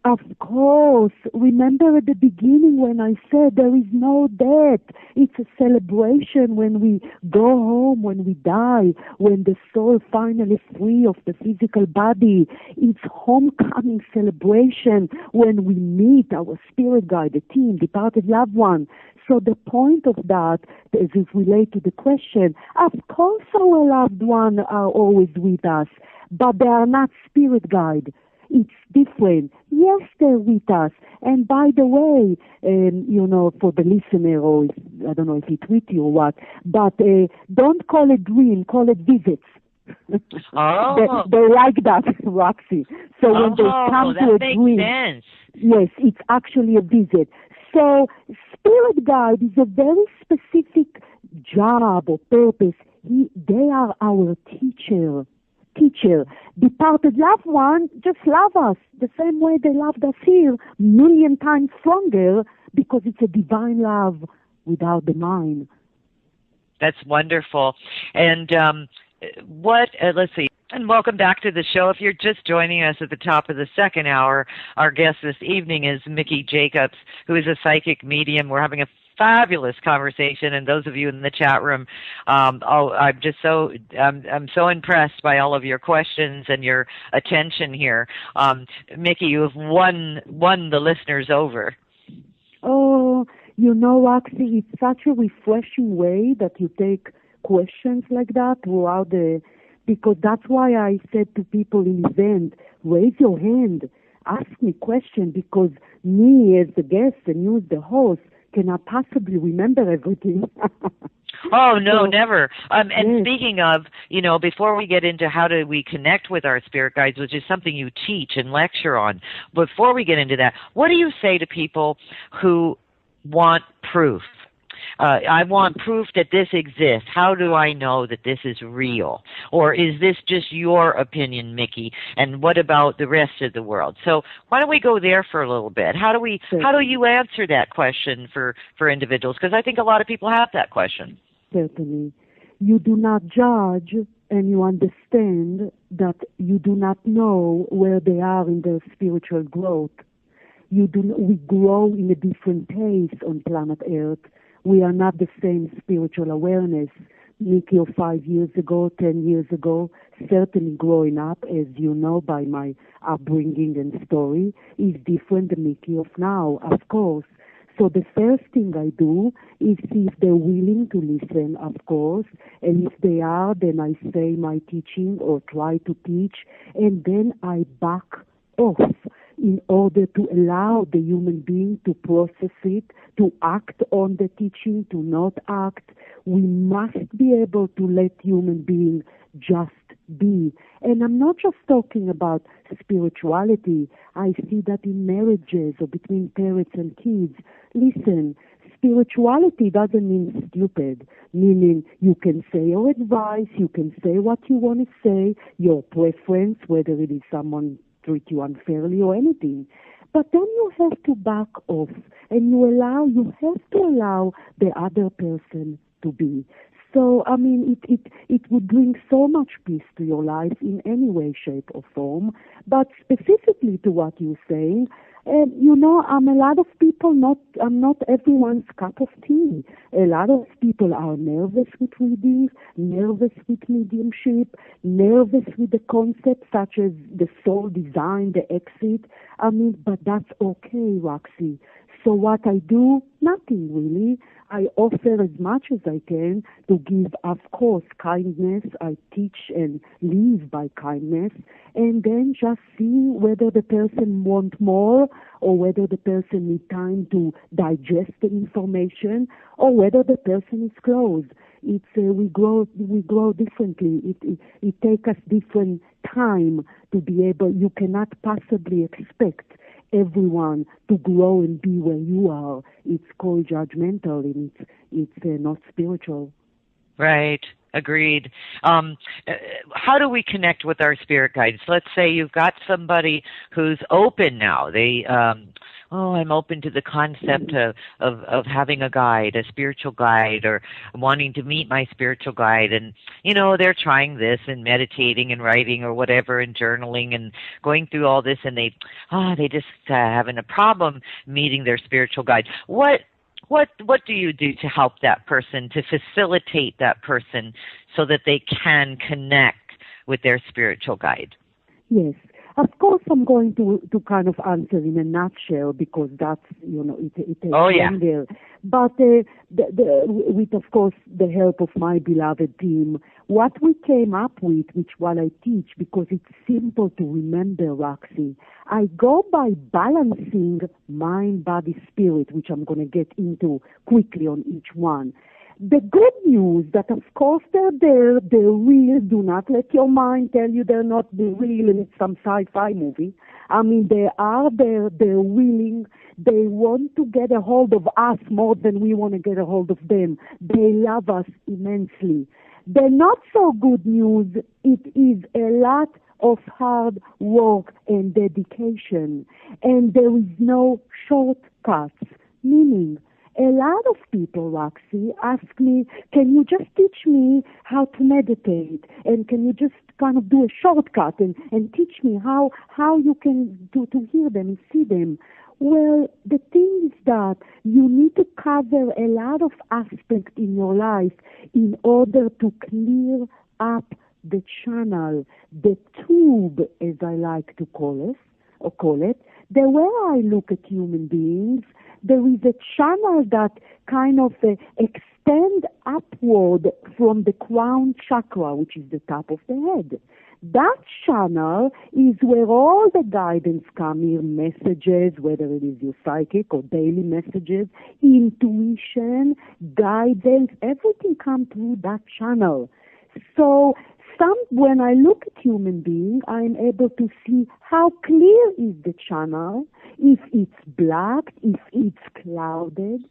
Of course. Remember at the beginning when I said there is no death. It's a celebration when we go home, when we die, when the soul finally free of the physical body. It's homecoming celebration when we meet our spirit guide, the team, departed loved one. So the point of that, as it relates to the question, of course our loved ones are always with us, but they are not spirit guide. It's different. Yes, they're with us. And by the way, for the listener, or I don't know if it's with you or what, but don't call it dream, call it visits. Oh. they like that, Roxy. So when they come to a dream, sense. Yes, it's actually a visit. So spirit guide is a very specific job or purpose. They are our teacher. Departed loved one just love us the same way they loved us here, million times stronger, because it's a divine love without the mind. That's wonderful. And let's see. And welcome back to the show. If you're just joining us at the top of the second hour, our guest this evening is Miki Jacobs, who is a psychic medium. We're having a fabulous conversation, and those of you in the chat room, I'm so impressed by all of your questions and your attention here. Miki, you have won the listeners over. Oh, Roxy, it's such a refreshing way that you take questions like that throughout because that's why I said to people in event, raise your hand, ask me questions, because me as the guest and you as the host cannot possibly remember everything. Oh, no, never. And yes. Speaking of, before we get into how do we connect with our spirit guides, which is something you teach and lecture on, before we get into that, what do you say to people who want proof? I want proof that this exists. How do I know that this is real? Or is this just your opinion, Miki? And what about the rest of the world? So why don't we go there for a little bit? How do you answer that question for individuals? Because I think a lot of people have that question. Certainly. You do not judge, and you understand that you do not know where they are in their spiritual growth. We grow in a different pace on planet Earth. We are not the same spiritual awareness. Miki of 5 years ago, 10 years ago, certainly growing up, as you know by my upbringing and story, is different than Miki of now, of course. So the first thing I do is see if they're willing to listen, of course, and if they are, then I say my teaching or try to teach, and then I back off in order to allow the human being to process it, to act on the teaching, to not act. We must be able to let human beings just be. And I'm not just talking about spirituality. I see that in marriages or between parents and kids. Listen, spirituality doesn't mean stupid, meaning you can say your advice, you can say what you want to say, your preference, whether it is someone treat you unfairly or anything. But then you have to back off and you have to allow the other person to be. So, I mean, it would bring so much peace to your life in any way, shape, or form. But specifically to what you're saying, I'm a lot of people, I'm not everyone's cup of tea. A lot of people are nervous with reading, nervous with mediumship, nervous with the concepts such as the soul design, the exit. I mean, but that's okay, Roxy. So what I do, nothing really. I offer as much as I can to give, of course, kindness. I teach and live by kindness, and then just see whether the person wants more or whether the person needs time to digest the information or whether the person is closed. It's we grow differently. It takes us different time to be able. You cannot possibly expect everyone to grow and be where you are. It's called judgmental, and it's not spiritual. Right. Agreed. How do we connect with our spirit guides? Let's say you've got somebody who's open now. I'm open to the concept of having a guide, a spiritual guide, or wanting to meet my spiritual guide. And, they're trying this and meditating and writing or whatever and journaling and going through all this, and they just having a problem meeting their spiritual guide. What do you do to help that person, to facilitate that person so that they can connect with their spiritual guide? Yes. Of course, I'm going to kind of answer in a nutshell because that's, it takes longer. But with, of course, the help of my beloved team, what we came up with, which while I teach, because it's simple to remember, Roxy, I go by balancing mind, body, spirit, which I'm going to get into quickly on each one. The good news that, of course, they're there, they're real. Do not let your mind tell you they're not real and it's some sci-fi movie. I mean, they are there, they're willing. They want to get a hold of us more than we want to get a hold of them. They love us immensely. The not so good news, it is a lot of hard work and dedication. And there is no shortcuts, meaning a lot of people, Roxy, ask me, can you just teach me how to meditate? And can you just kind of do a shortcut and teach me how you can do to hear them and see them? Well, the thing is that you need to cover a lot of aspects in your life in order to clear up the channel, the tube, as I like to call it. The way I look at human beings, there is a channel that kind of extend upward from the crown chakra, which is the top of the head. That channel is where all the guidance come in, messages, whether it is your psychic or daily messages, intuition, guidance, everything comes through that channel. So when I look at human being, I'm able to see how clear is the channel, if it's black, if it's clouded.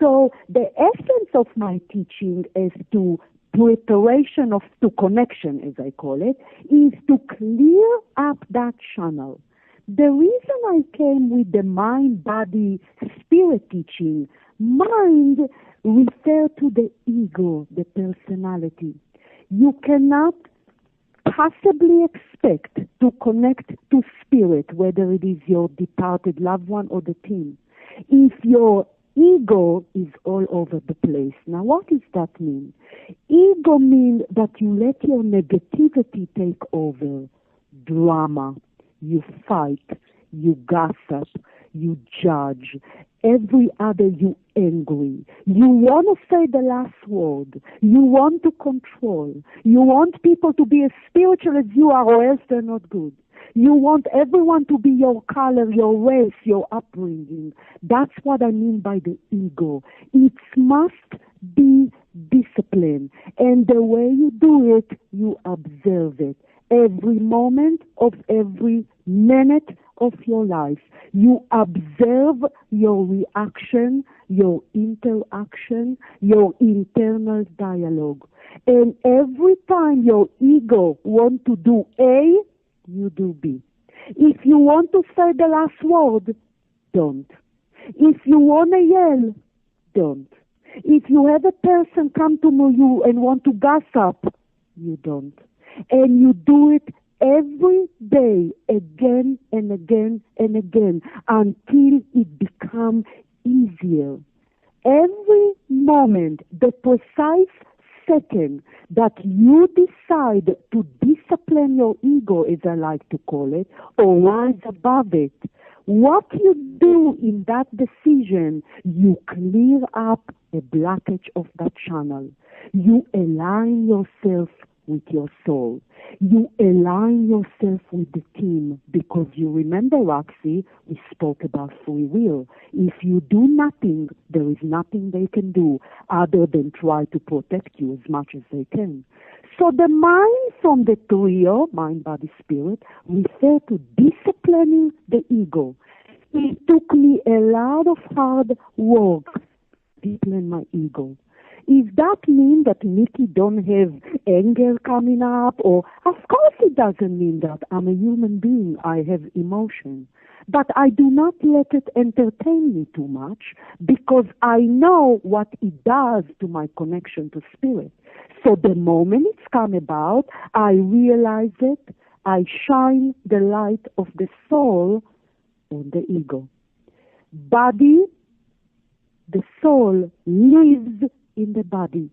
So the essence of my teaching is to preparation to connection, as I call it, is to clear up that channel. The reason I came with the mind, body, spirit teaching, mind refers to the ego, the personality. You cannot possibly expect to connect to spirit, whether it is your departed loved one or the team, if your ego is all over the place. Now, what does that mean? Ego means that you let your negativity take over. Drama. You fight. You gossip. You judge. Every other you angry. You want to say the last word. You want to control. You want people to be as spiritual as you are, or else they're not good. You want everyone to be your color, your race, your upbringing. That's what I mean by the ego. It must be discipline. And the way you do it, you observe it. Every moment of every minute of your life. You observe your reaction, your interaction, your internal dialogue. And every time your ego wants to do A, you do B. If you want to say the last word, don't. If you want to yell, don't. If you have a person come to know you and want to gossip, you don't. And you do it every day, again and again and again, until it becomes easier. Every moment, the precise second that you decide to discipline your ego, as I like to call it, or rise above it, what you do in that decision, you clear up a blockage of that channel. You align yourself with your soul. You align yourself with the team, because you remember, Roxy, we spoke about free will. If you do nothing, there is nothing they can do other than try to protect you as much as they can. So the mind from the trio, mind, body, spirit, refer to disciplining the ego. It took me a lot of hard work to discipline my ego. Does that mean that Miki don't have anger coming up? Or, of course it doesn't mean that. I'm a human being. I have emotion. But I do not let it entertain me too much, because I know what it does to my connection to spirit. So the moment it's come about, I realize it. I shine the light of the soul on the ego. Body, the soul lives in the body.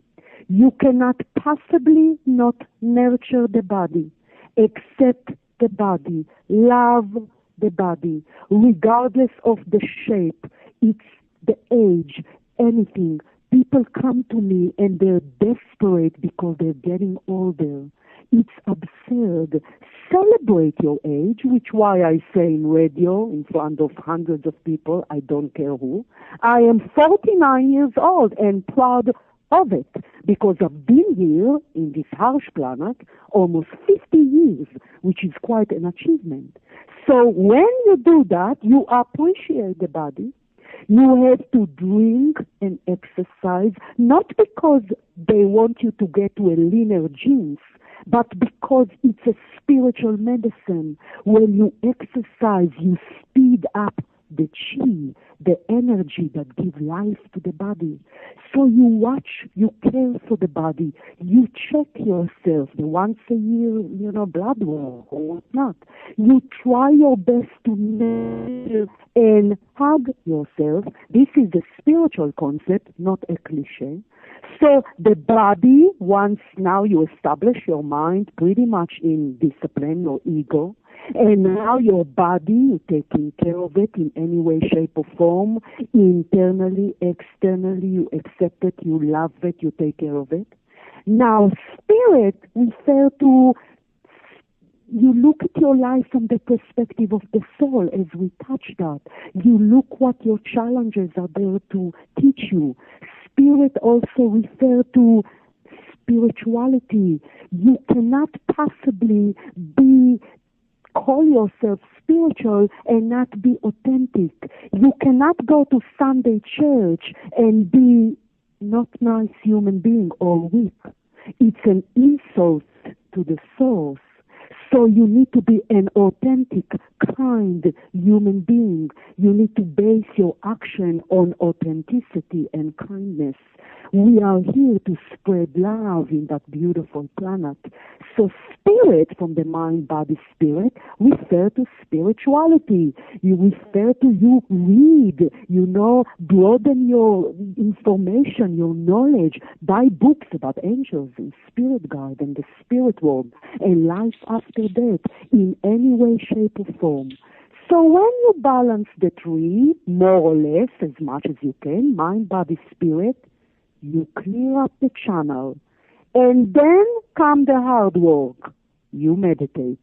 You cannot possibly not nurture the body, accept the body, love the body, regardless of the shape, it's the age, anything. People come to me and they're desperate because they're getting older. It's absurd. Celebrate your age, which why I say in radio in front of hundreds of people, I don't care who. I am 49 years old and proud of it, because I've been here in this harsh planet almost 50 years, which is quite an achievement. So when you do that, you appreciate the body. You have to drink and exercise, not because they want you to get to a leaner jeans, but because it's a spiritual medicine. When you exercise, you speed up the chi, the energy that gives life to the body. So you watch, you care for the body, you check yourself the once a year, blood work or whatnot. You try your best to measure and hug yourself. This is a spiritual concept, not a cliche. So the body, once now you establish your mind pretty much in discipline, your ego, and now your body, you're taking care of it in any way, shape, or form, internally, externally, you accept it, you love it, you take care of it. Now, spirit refer to, you look at your life from the perspective of the soul, as we touched that. You look what your challenges are there to teach you. Spirit also refer to spirituality. You cannot possibly call yourself spiritual and not be authentic. You cannot go to Sunday church and be not nice human being or weak. It's an insult to the source. So you need to be an authentic, kind human being. You need to base your action on authenticity and kindness. We are here to spread love in that beautiful planet. So spirit, from the mind, body, spirit, refer to spirituality. You refer to you read, broaden your information, your knowledge, buy books about angels and spirit guide and the spirit world and life after death in any way, shape, or form. So when you balance the three, more or less, as much as you can, mind, body, spirit, you clear up the channel. And then come the hard work. You meditate.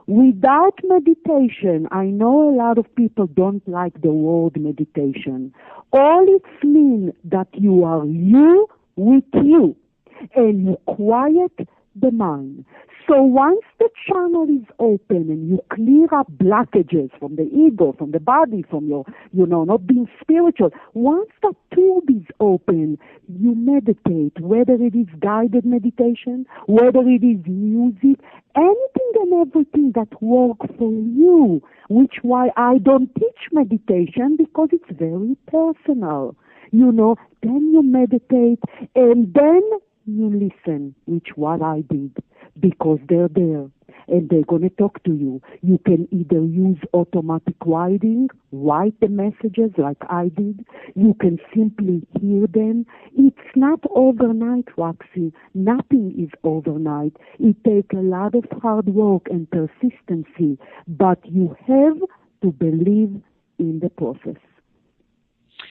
Without meditation, I know a lot of people don't like the word meditation. All it means that you are you with you, and you quiet the mind. So once the channel is open and you clear up blockages from the ego, from the body, from your, not being spiritual, once the tube is open, you meditate, whether it is guided meditation, whether it is music, anything and everything that works for you, which why I don't teach meditation, because it's very personal. Then you meditate and then you listen, which what I did, because they're there and they're going to talk to you. You can either use automatic writing, write the messages like I did. You can simply hear them. It's not overnight, Roxy. Nothing is overnight. It takes a lot of hard work and persistency, but you have to believe in the process.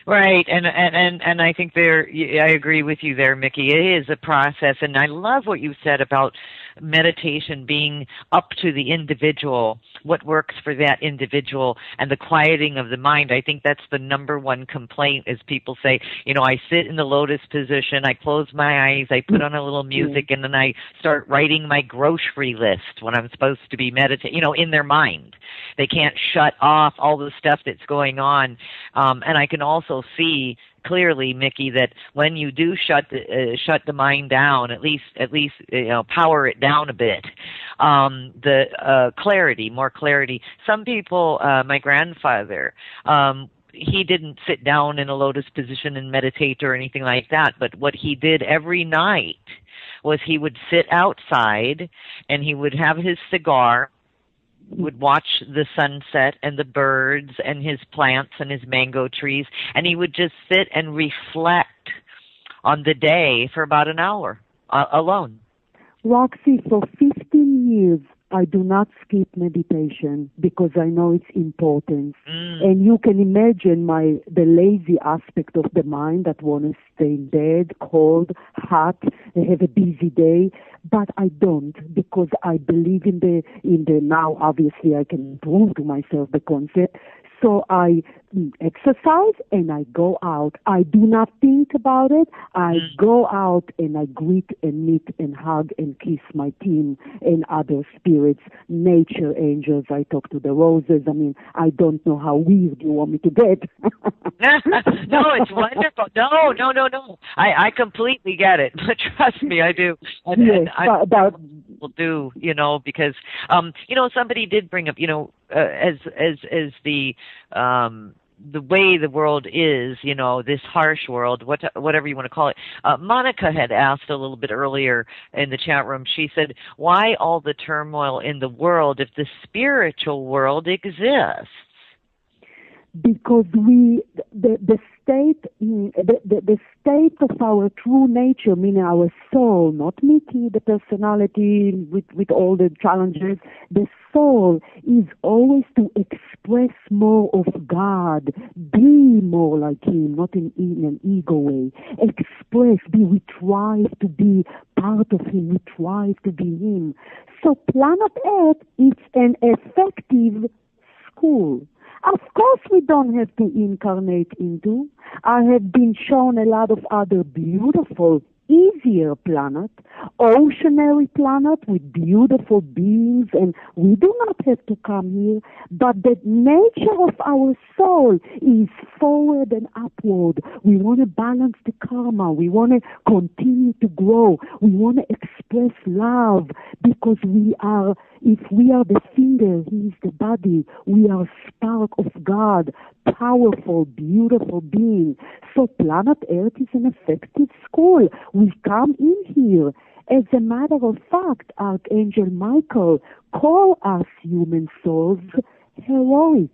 Right, and I think I agree with you there, Miki. It is a process, and I love what you said about meditation being up to the individual, what works for that individual, and the quieting of the mind. I think that's the number one complaint is people say, I sit in the lotus position, I close my eyes, I put on a little music, and then I start writing my grocery list when I'm supposed to be meditating, in their mind. They can't shut off all the stuff that's going on, and I can also see clearly, Miki, that when you do shut the mind down, at least power it down a bit, more clarity. Some people, my grandfather, he didn't sit down in a lotus position and meditate or anything like that, but what he did every night was he would sit outside and he would have his cigar, would watch the sunset and the birds and his plants and his mango trees, and he would just sit and reflect on the day for about an hour alone. Roxy, for 15 years, I do not skip meditation because I know its importance. And you can imagine the lazy aspect of the mind that want to stay in bed, cold, hot, have a busy day. But I don't, because I believe in the now. Obviously, I can prove to myself the concept. So I exercise and I go out. I do not think about it. I go out and I greet and meet and hug and kiss my team and other spirits, nature angels. I talk to the roses. I don't know how weird you want me to get. No, it's wonderful. No. I completely get it. But trust me, I do. People do, because somebody did bring up, as the way the world is, this harsh world, whatever you want to call it. Monica had asked a little bit earlier in the chat room. She said, "Why all the turmoil in the world if the spiritual world exists?" Because the state of our true nature, meaning our soul, not Miki, the personality with all the challenges, the soul is always to express more of God, be more like Him, not in an ego way. We strive to be part of Him, we strive to be Him. So planet Earth is an effective school. Of course we don't have to incarnate into. I have been shown a lot of other beautiful, easier planets, oceanary planet with beautiful beings, and we do not have to come here, but the nature of our soul is forward and upward. We want to balance the karma. We want to continue to grow. We want to express love because if we are the finger, he is the body. We are spark of God, powerful, beautiful being. So planet Earth is an effective school. We come in here. As a matter of fact, Archangel Michael call us human souls heroic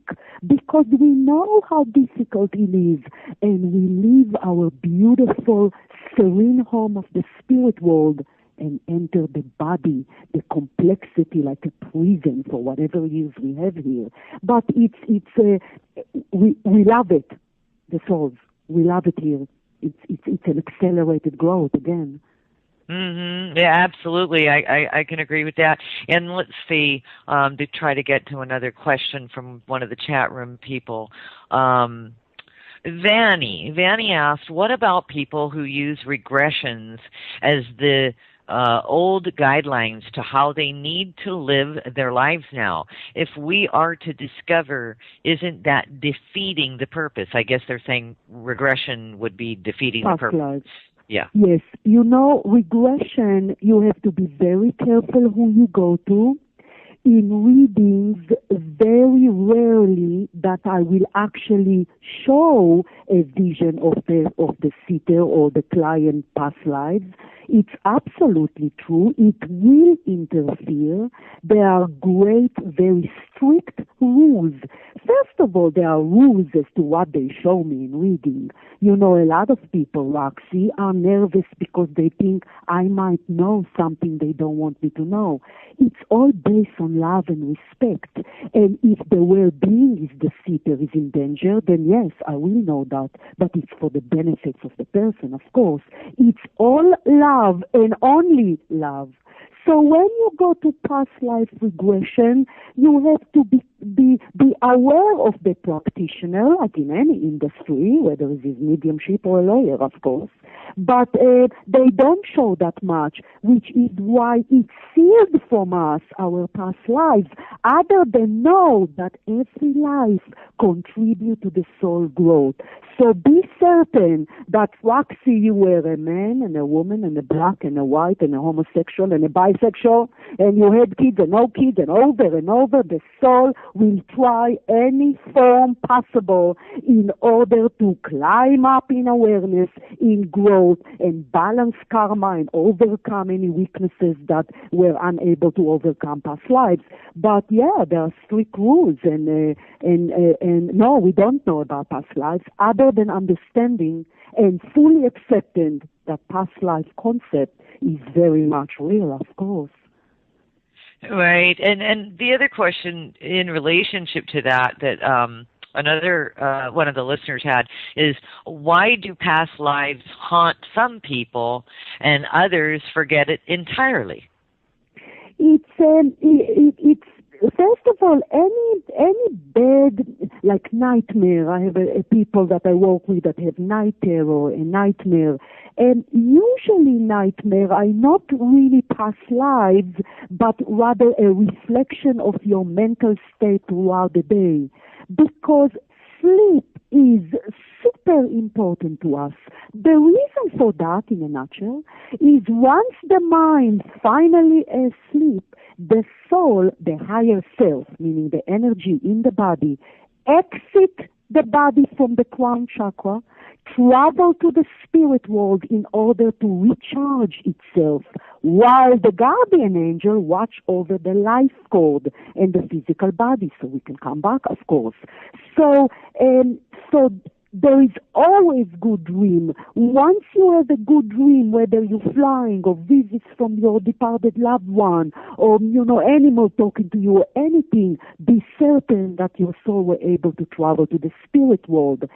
because we know how difficult it is, and we leave our beautiful, serene home of the spirit world and enter the body, the complexity like a prison for whatever years we have here. But we love it, the souls. We love it here. It's an accelerated growth again. Mm-hmm. Yeah, absolutely. I can agree with that. And let's see, to try to get to another question from one of the chat room people. Vanny asked, what about people who use regressions as the old guidelines to how they need to live their lives now? If we are to discover, isn't that defeating the purpose? I guess they're saying regression would be defeating the purpose. Life. Yeah. Yes. Regression, you have to be very careful who you go to. In readings, very rarely that I will actually show a vision of the seeker or the client past lives. It's absolutely true. It will interfere. There are great, very strict rules. First of all, there are rules as to what they show me in reading. A lot of people, Roxy, are nervous because they think I might know something they don't want me to know. It's all based on love and respect. And if the well-being is the seeker is in danger, then yes, I will know that. But it's for the benefits of the person, of course. It's all love and only love. So when you go to past life regression, you have to be aware of the practitioner, like in any industry, whether it is mediumship or a lawyer, of course. But they don't show that much, which is why it's sealed from us, our past lives, other than know that every life contributes to the soul growth. So be certain that, Roxy, you were a man and a woman and a black and a white and a homosexual and a bisexual, and you had kids and no kids, and over and over, the soul will try any form possible in order to climb up in awareness, in growth, and balance karma and overcome any weaknesses that were unable to overcome past lives. But yeah, there are strict rules, and no, we don't know about past lives other than understanding and fully accepting that past life concept is very much real, of course. Right. And the other question in relationship to that another one of the listeners had is, why do past lives haunt some people and others forget it entirely? It's first of all, any bad, like nightmare. I have people that I work with that have night terror and nightmare. And usually nightmare are not really past lives, but rather a reflection of your mental state throughout the day. Because sleep is super important to us. The reason for that, in a nutshell, is once the mind finally is asleep, the soul, the higher self, meaning the energy in the body, exit the body from the crown chakra, travel to the spirit world in order to recharge itself, while the guardian angel watch over the life cord and the physical body, so we can come back, of course. So there is always good dream. Once you have a good dream, whether you're flying or visits from your departed loved one, or, animal talking to you or anything, be certain that your soul were able to travel to the spirit world.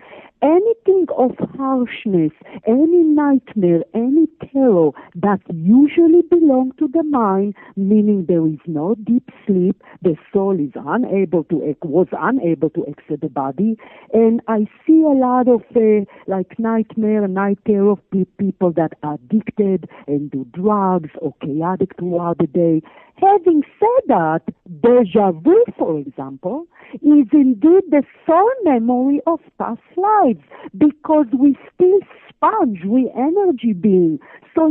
Anything of harshness, any nightmare, any terror that usually belong to the mind, meaning there is no deep sleep, the soul was unable to exit the body, and I see a lot of like night terror of people that are addicted and do drugs or chaotic throughout the day. Having said that, deja vu, for example, is indeed the soul memory of past lives, because we still sponge, we energy being. So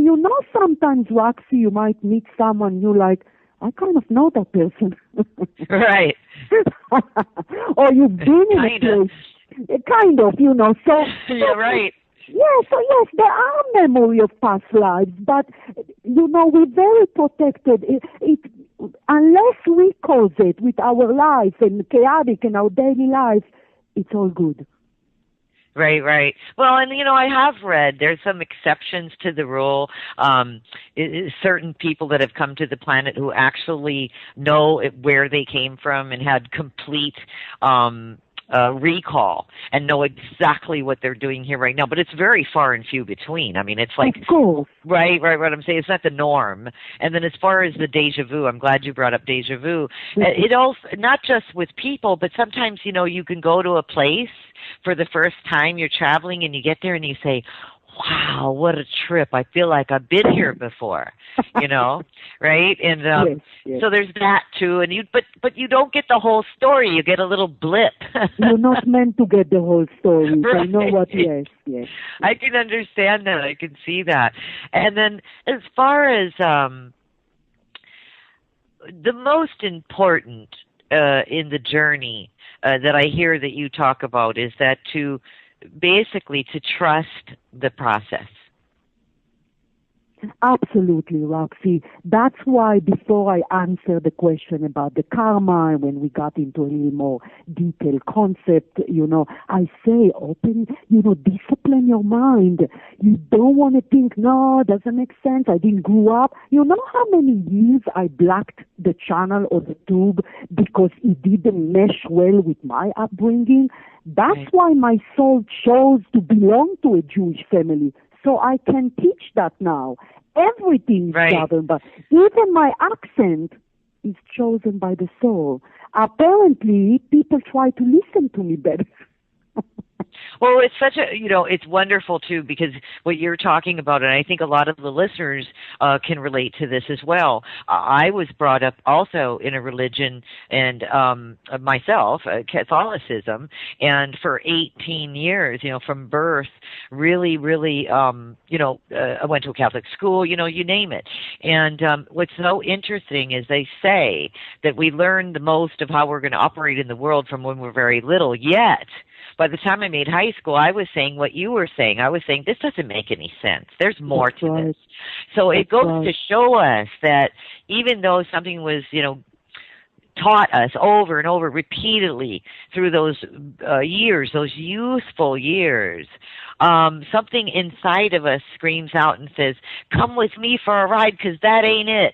sometimes, Roxy, you might meet someone you like, I kind of know that person. Right. Or you've been in a place. Kind of, So yeah, right. Yeah, so yes, there are memory of past lives, but we're very protected. Unless we cause it with our life and chaotic in our daily life, it's all good. Right, right. Well, and I have read there's some exceptions to the rule. Certain people that have come to the planet who actually know where they came from and had complete recall and know exactly what they're doing here right now. But it's very far and few between. I mean, it's like, of course. Right. I'm saying it's not the norm. And then as far as the deja vu, I'm glad you brought up deja vu. It also, not just with people, but sometimes, you can go to a place for the first time, you're traveling and you get there and you say, wow, what a trip. I feel like I've been here before, right? And yes. So there's that too. And but you don't get the whole story. You get a little blip. You're not meant to get the whole story. Right. I know what, yes. I can understand that. I can see that. And then as far as the most important in the journey that I hear that you talk about is that to trust the process. Absolutely, Roxy. That's why before I answer the question about the karma, when we got into a little more detailed concept, I say open, discipline your mind. You don't want to think, no, it doesn't make sense. I didn't grow up. You know how many years I blocked the channel or the tube because it didn't mesh well with my upbringing? That's right. Why my soul chose to belong to a Jewish family. So I can teach that now. Everything is right. governed, but even my accent is chosen by the soul. Apparently, people try to listen to me better. Well, it's such a, it's wonderful too, because what you're talking about, and I think a lot of the listeners can relate to this as well. I was brought up also in a religion and myself, Catholicism, and for 18 years, from birth, really, I went to a Catholic school, you name it. And what's so interesting is they say that we learn the most of how we're going to operate in the world from when we're very little, yet by the time I made high school, I was saying what you were saying. I was saying, this doesn't make any sense. There's more That's to right. this. So That's it goes right. to show us that even though something was, taught us over and over repeatedly through those years, those youthful years, something inside of us screams out and says, come with me for a ride, because that ain't it.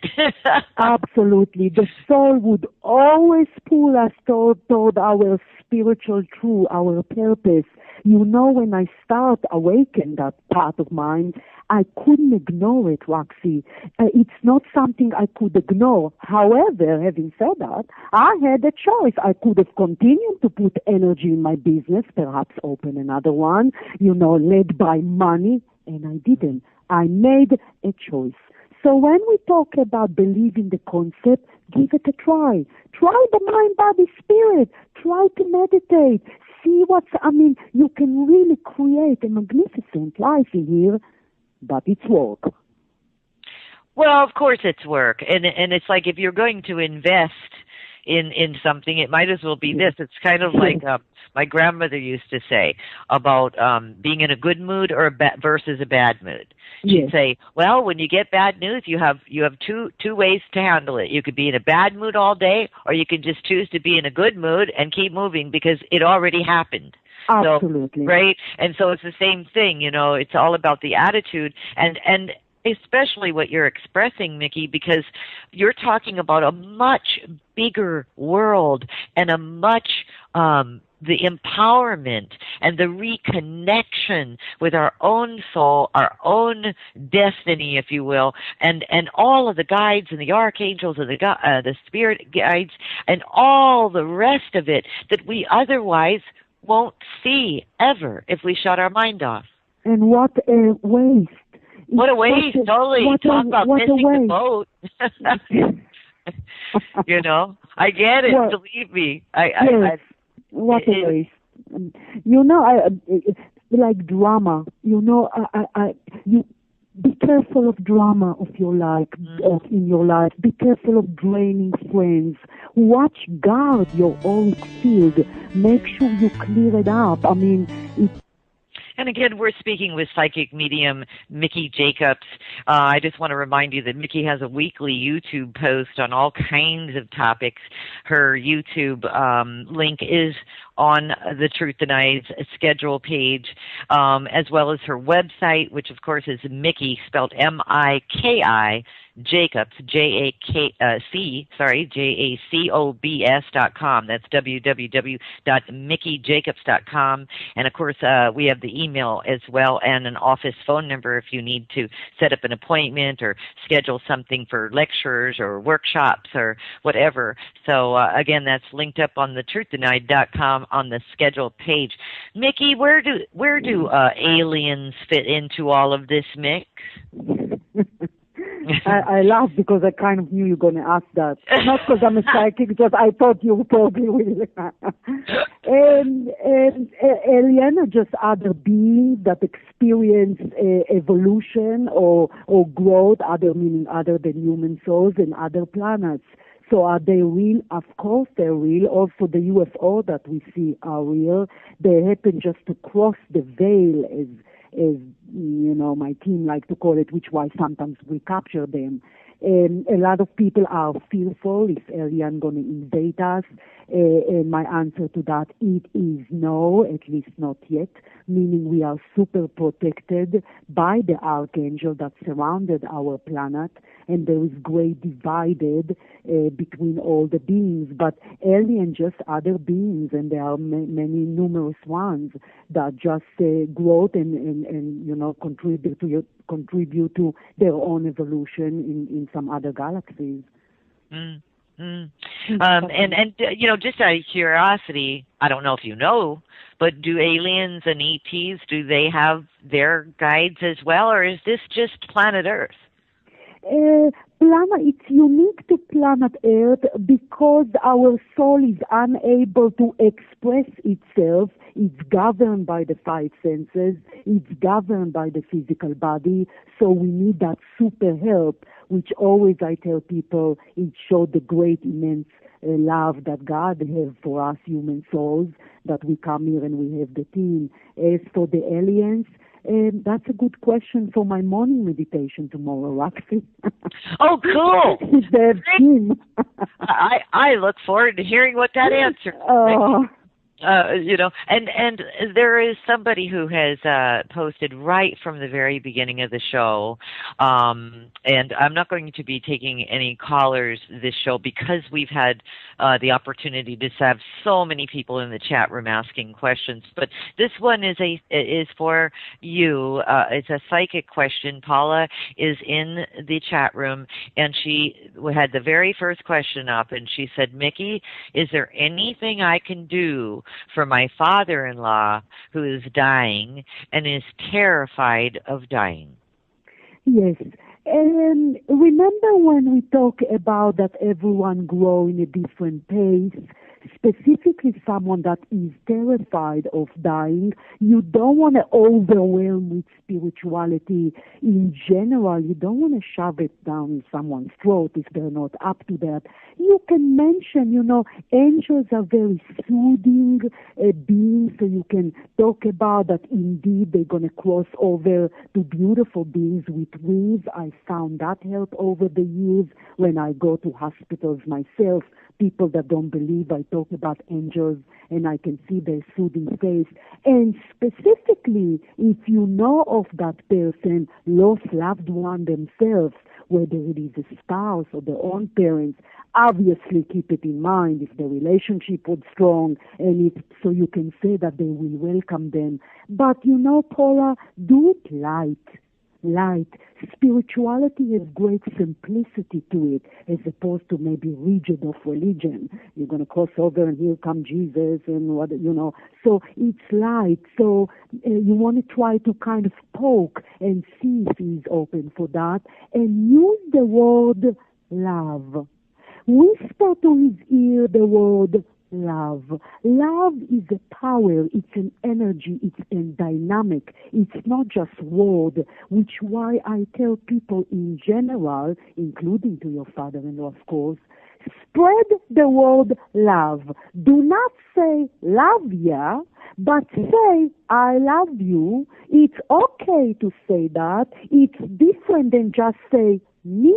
Absolutely. The soul would always pull us toward our spiritual truth, our purpose. When I start awaken that part of mine, I couldn't ignore it, Roxy. It's not something I could ignore. However, having said that, I had a choice. I could have continued to put energy in my business, perhaps open another one, led by money, and I didn't. I made a choice. So when we talk about believing the concept, give it a try. Try the mind, body, spirit. Try to meditate. See you can really create a magnificent life in here, but it's work. Well, of course it's work. And it's like if you're going to invest in something, it might as well be this. It's kind of like my grandmother used to say about being in a good mood or versus a bad mood. She'd say, well, when you get bad news, you have two ways to handle it. You could be in a bad mood all day, or you can just choose to be in a good mood and keep moving because it already happened. Absolutely. So, right? And so it's the same thing, it's all about the attitude and especially what you're expressing, Miki, because you're talking about a much bigger world and a much the empowerment and the reconnection with our own soul, our own destiny, if you will, and all of the guides and the archangels and the spirit guides and all the rest of it that we otherwise won't see ever if we shut our mind off. And what a waste. What a waste, totally. Talk about missing the boat. You know, I get it, believe me. What a waste. You know, like drama, you know, you be careful of drama of your life, in your life. Be careful of draining friends. Watch, guard your auric field. Make sure you clear it up. I mean, and again, we're speaking with psychic medium Miki Jacobs. I just want to remind you that Miki has a weekly YouTube post on all kinds of topics. Her YouTube link is on the Truth Denied's schedule page, as well as her website, which of course is Miki, spelled M-I-K-I, Jacobs, JACOBS.com. That's www.mikijacobs.com. And of course, we have the email as well and an office phone number if you need to set up an appointment or schedule something for lectures or workshops or whatever. So again, that's linked up on the truthdenied.com on the schedule page. Miki, where do aliens fit into all of this mix? I laugh because I kind of knew you were going to ask that. Not because I'm a psychic, just I thought you probably will. Alien are just other beings that experience evolution or growth, other meaning other than human souls and other planets. So are they real? Of course they're real. Also the UFO that we see are real. They happen just to cross the veil as you know, my team like to call it, which why sometimes we capture them. A lot of people are fearful if alien going to invade us. And my answer to that, it is no, at least not yet, meaning we are super protected by the archangel that surrounded our planet, and there is great divided between all the beings. But alien just other beings, and there are many numerous ones that just grow and you know contribute to their own evolution in some other galaxies. And you know, just out of curiosity, I don't know if you know, but do aliens and ETs, do they have their guides as well, or is this just planet Earth? It's unique to planet Earth because our soul is unable to express itself. It's governed by the five senses. It's governed by the physical body. So we need that super help, which always I tell people, it showed the great immense love that God has for us human souls, that we come here and we have the team. As for the aliens, that's a good question for my morning meditation tomorrow, Roxy. Oh, cool. The team. I look forward to hearing what that answer is. You know, and there is somebody who has posted right from the very beginning of the show, and I'm not going to be taking any callers this show because we've had the opportunity to have so many people in the chat room asking questions. But this one is for you. It's a psychic question. Paula is in the chat room, and she had the very first question up, and she said, Miki, is there anything I can do for my father-in-law who is dying and is terrified of dying? Yes. And remember when we talk about that everyone grow in a different pace, specifically someone that is terrified of dying, you don't want to overwhelm with spirituality in general. You don't want to shove it down someone's throat if they're not up to that. You can mention, you know, angels are very soothing beings, so you can talk about that indeed they're going to cross over to beautiful beings with wings. I found that help over the years when I go to hospitals myself. People that don't believe, I talk about angels and I can see their soothing face. And specifically, if you know of that person, lost loved one themselves, whether it is a spouse or their own parents, obviously keep it in mind if the relationship was strong, and so you can say that they will welcome them. But you know, Paula, do it light. light. Spirituality has great simplicity to it, as opposed to maybe rigid of religion. You're going to cross over and here come Jesus and what, So it's light. So you want to try to kind of poke and see if he's open for that, and use the word love. Whisper to his ear the word love. Love is a power, it's an energy, it's a dynamic. It's not just word, which why I tell people in general, including to your father-in-law, of course, spread the word love. Do not say love ya, but say I love you. It's okay to say that. It's different than just say me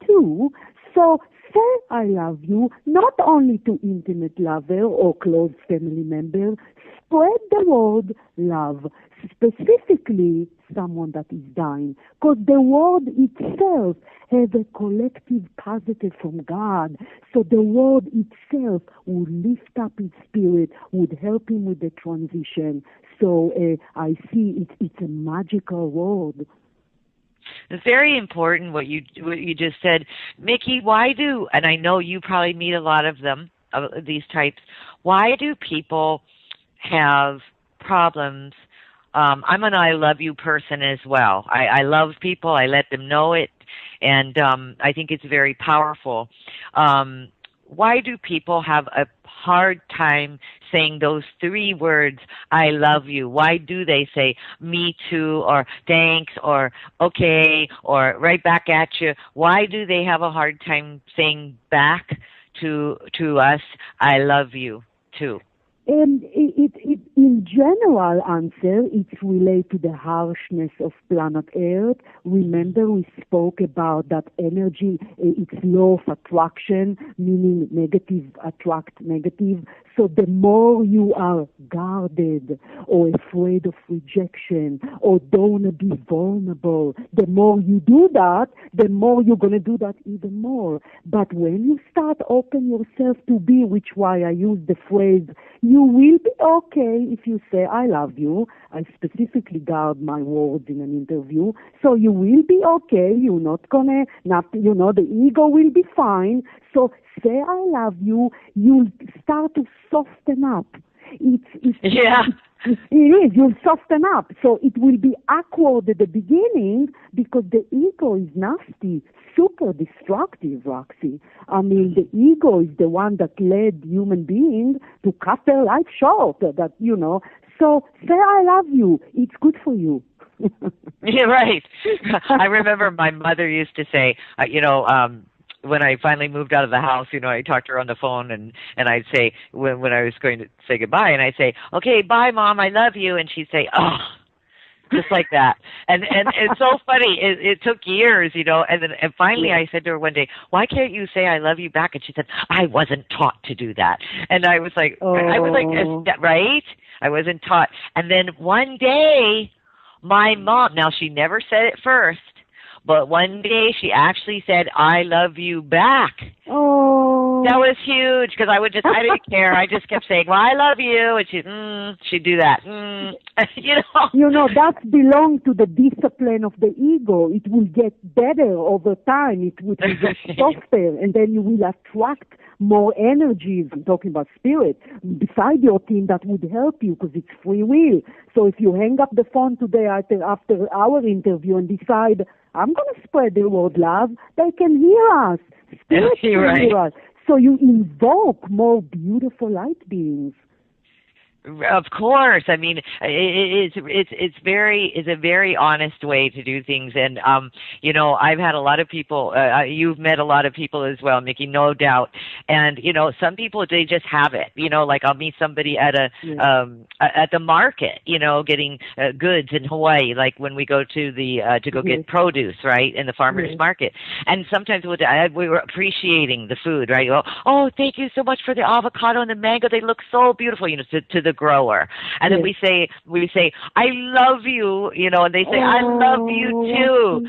too. So say I love you, not only to intimate lover or close family member. Spread the word love, specifically someone that is dying, because the word itself has a collective positive from God. So the word itself would lift up his spirit, would help him with the transition. So I see it's a magical word. It's very important what you just said, Miki. Why do, and I know you probably meet a lot of them, of these types. Why do people have problems? I'm an I love you person as well. I love people. I let them know it, and I think it's very powerful. Why do people have a hard time saying those three words, I love you? Why do they say me too, or thanks, or okay, or right back at you? Why do they have a hard time saying back to us, I love you too? And it in general answer, it's related to the harshness of planet Earth. Remember we spoke about that energy, it's law of attraction, meaning negative attract negative. So the more you are guarded or afraid of rejection or don't be vulnerable, the more you do that, the more you're going to do that even more. But when you start open yourself to be, which why I use the phrase, you will be okay if you say, I love you. I specifically guard my words in an interview. So you will be okay. You're not gonna, the ego will be fine. So say, I love you. You'll start to soften up. Yeah. It is. You'll soften up. So it will be awkward at the beginning because the ego is nasty, super destructive, Roxy. I mean, the ego is the one that led human beings to cut their life short. So say I love you. It's good for you. Yeah, right. I remember my mother used to say, when I finally moved out of the house, I talked to her on the phone, and I'd say, when I was going to say goodbye, and I'd say, okay, bye, Mom, I love you. And she'd say, oh, just like that. And it's so funny. It took years, and finally I said to her one day, why can't you say I love you back? And she said, I wasn't taught to do that. And I was like, is that right? I wasn't taught. And then one day, my mom, now she never said it first, but one day she actually said, I love you back. Oh. That was huge because I didn't care. I just kept saying, well, I love you. And she'd do that. That belongs to the discipline of the ego. It will get better over time. It will get softer, and then you will attract more energies. I'm talking about spirit beside your team that would help you because it's free will. So if you hang up the phone today after our interview and decide, I'm going to spread the word love, they can hear us. Spirit can hear us. So you invoke more beautiful light beings. Of course. I mean, it's a very honest way to do things. And, I've had a lot of people, you've met a lot of people as well, Miki, no doubt. And, some people, they just have it, like I'll meet somebody at at the market, getting goods in Hawaii, like when we go to to go get produce, right, in the farmer's market. And sometimes we were appreciating the food, right? Oh, thank you so much for the avocado and the mango. They look so beautiful, to the grower. And then we say, I love you, and they say, I love you too,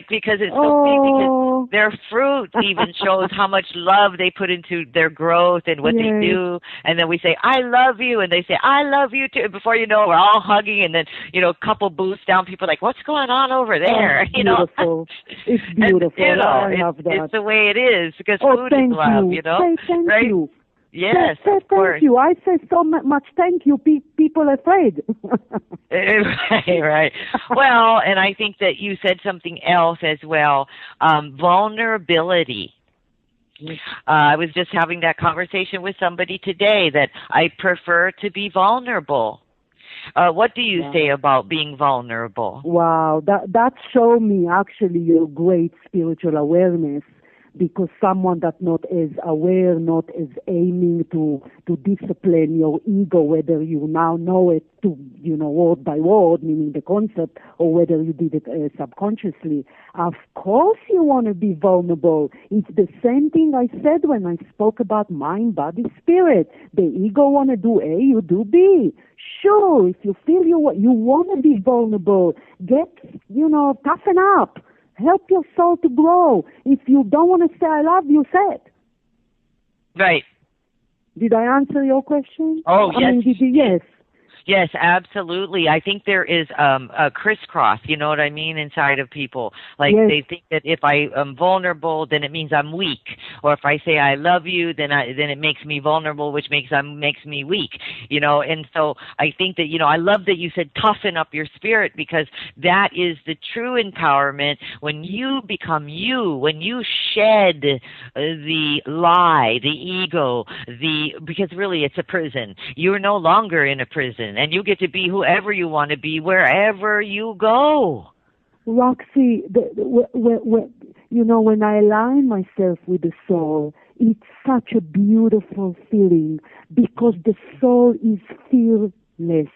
because it's so big, because their fruit even shows how much love they put into their growth and what they do. And then we say, I love you, and they say, I love you too. Before you know, we're all hugging, and then, a couple booths down, people are like, what's going on over there? Beautiful. It's beautiful. And, I love that. It's the way it is, because food is love, Say thank right? you. Yes, say thank you. I say so much thank you. People are afraid. Right. Well, and I think that you said something else as well. Vulnerability. I was just having that conversation with somebody today that I prefer to be vulnerable. What do you say about being vulnerable? Wow, that showed me actually your great spiritual awareness, because someone that not as aware, not as aiming to discipline your ego, whether you now know it to, word by word, meaning the concept, or whether you did it subconsciously. Of course you want to be vulnerable. It's the same thing I said when I spoke about mind, body, spirit. The ego want to do A, you do B. Sure, if you feel you want to be vulnerable, toughen up. Help your soul to grow. If you don't want to say I love you, say it. Right. Did I answer your question? Oh, yes. Yes. Yes, absolutely. I think there is a crisscross, you know what I mean, inside of people. Like they think that if I am vulnerable, then it means I'm weak. Or if I say I love you, then it makes me vulnerable, which makes me weak. And so I think that, I love that you said toughen up your spirit, because that is the true empowerment when you become you, when you shed the lie, the ego, because really it's a prison. You're no longer in a prison. And you get to be whoever you want to be, wherever you go. Roxy, when I align myself with the soul, it's such a beautiful feeling, because the soul is fearless.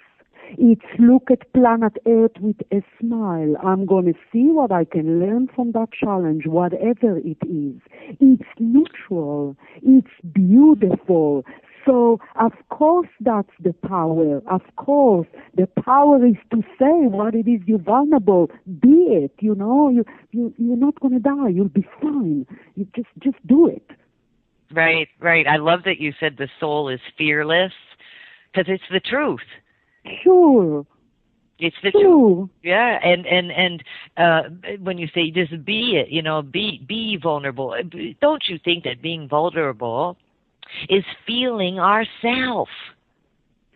It's look at planet Earth with a smile. I'm going to see what I can learn from that challenge, whatever it is. It's neutral. It's beautiful. So, of course, that's the power. Of course, the power is to say what it is you're vulnerable. Be it, you're not going to die. You'll be fine. You just do it. Right. I love that you said the soul is fearless, because it's the truth. Sure. It's the truth. Yeah, and when you say just be it, be vulnerable. Don't you think that being vulnerable is feeling ourself?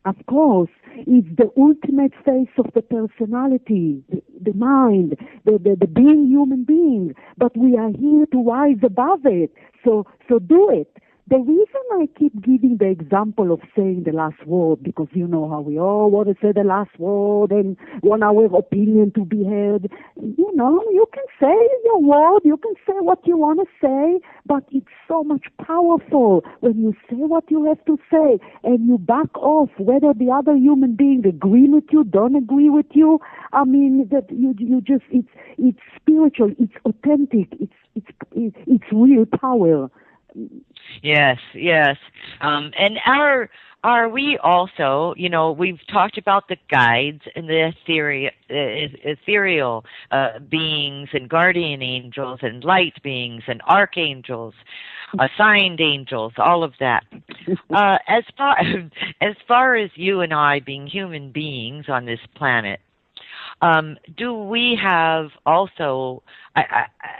Of course, it's the ultimate face of the personality, the mind, the being human being. But we are here to rise above it. So do it. The reason I keep giving the example of saying the last word, because you know how we all want to say the last word and want our opinion to be heard. You can say your word, you can say what you want to say, but it's so much powerful when you say what you have to say and you back off, whether the other human being agree with you, don't agree with you. I mean, that you just, it's spiritual, it's authentic, it's real power. Yes. And are we also, we've talked about the guides and the ethereal beings and guardian angels and light beings and archangels, assigned angels, all of that. As far as you and I being human beings on this planet, do we have also,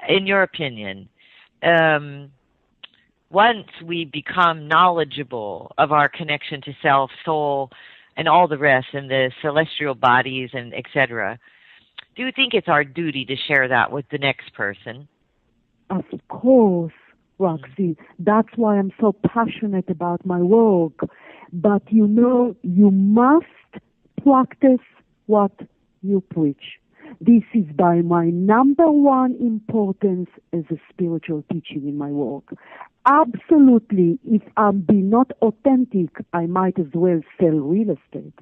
in your opinion, once we become knowledgeable of our connection to self, soul, and all the rest, and the celestial bodies, and etc., do you think it's our duty to share that with the next person? Of course, Roxy. That's why I'm so passionate about my work. But you must practice what you preach. This is by my number one importance as a spiritual teaching in my work. Absolutely, if I'm being not authentic, I might as well sell real estate.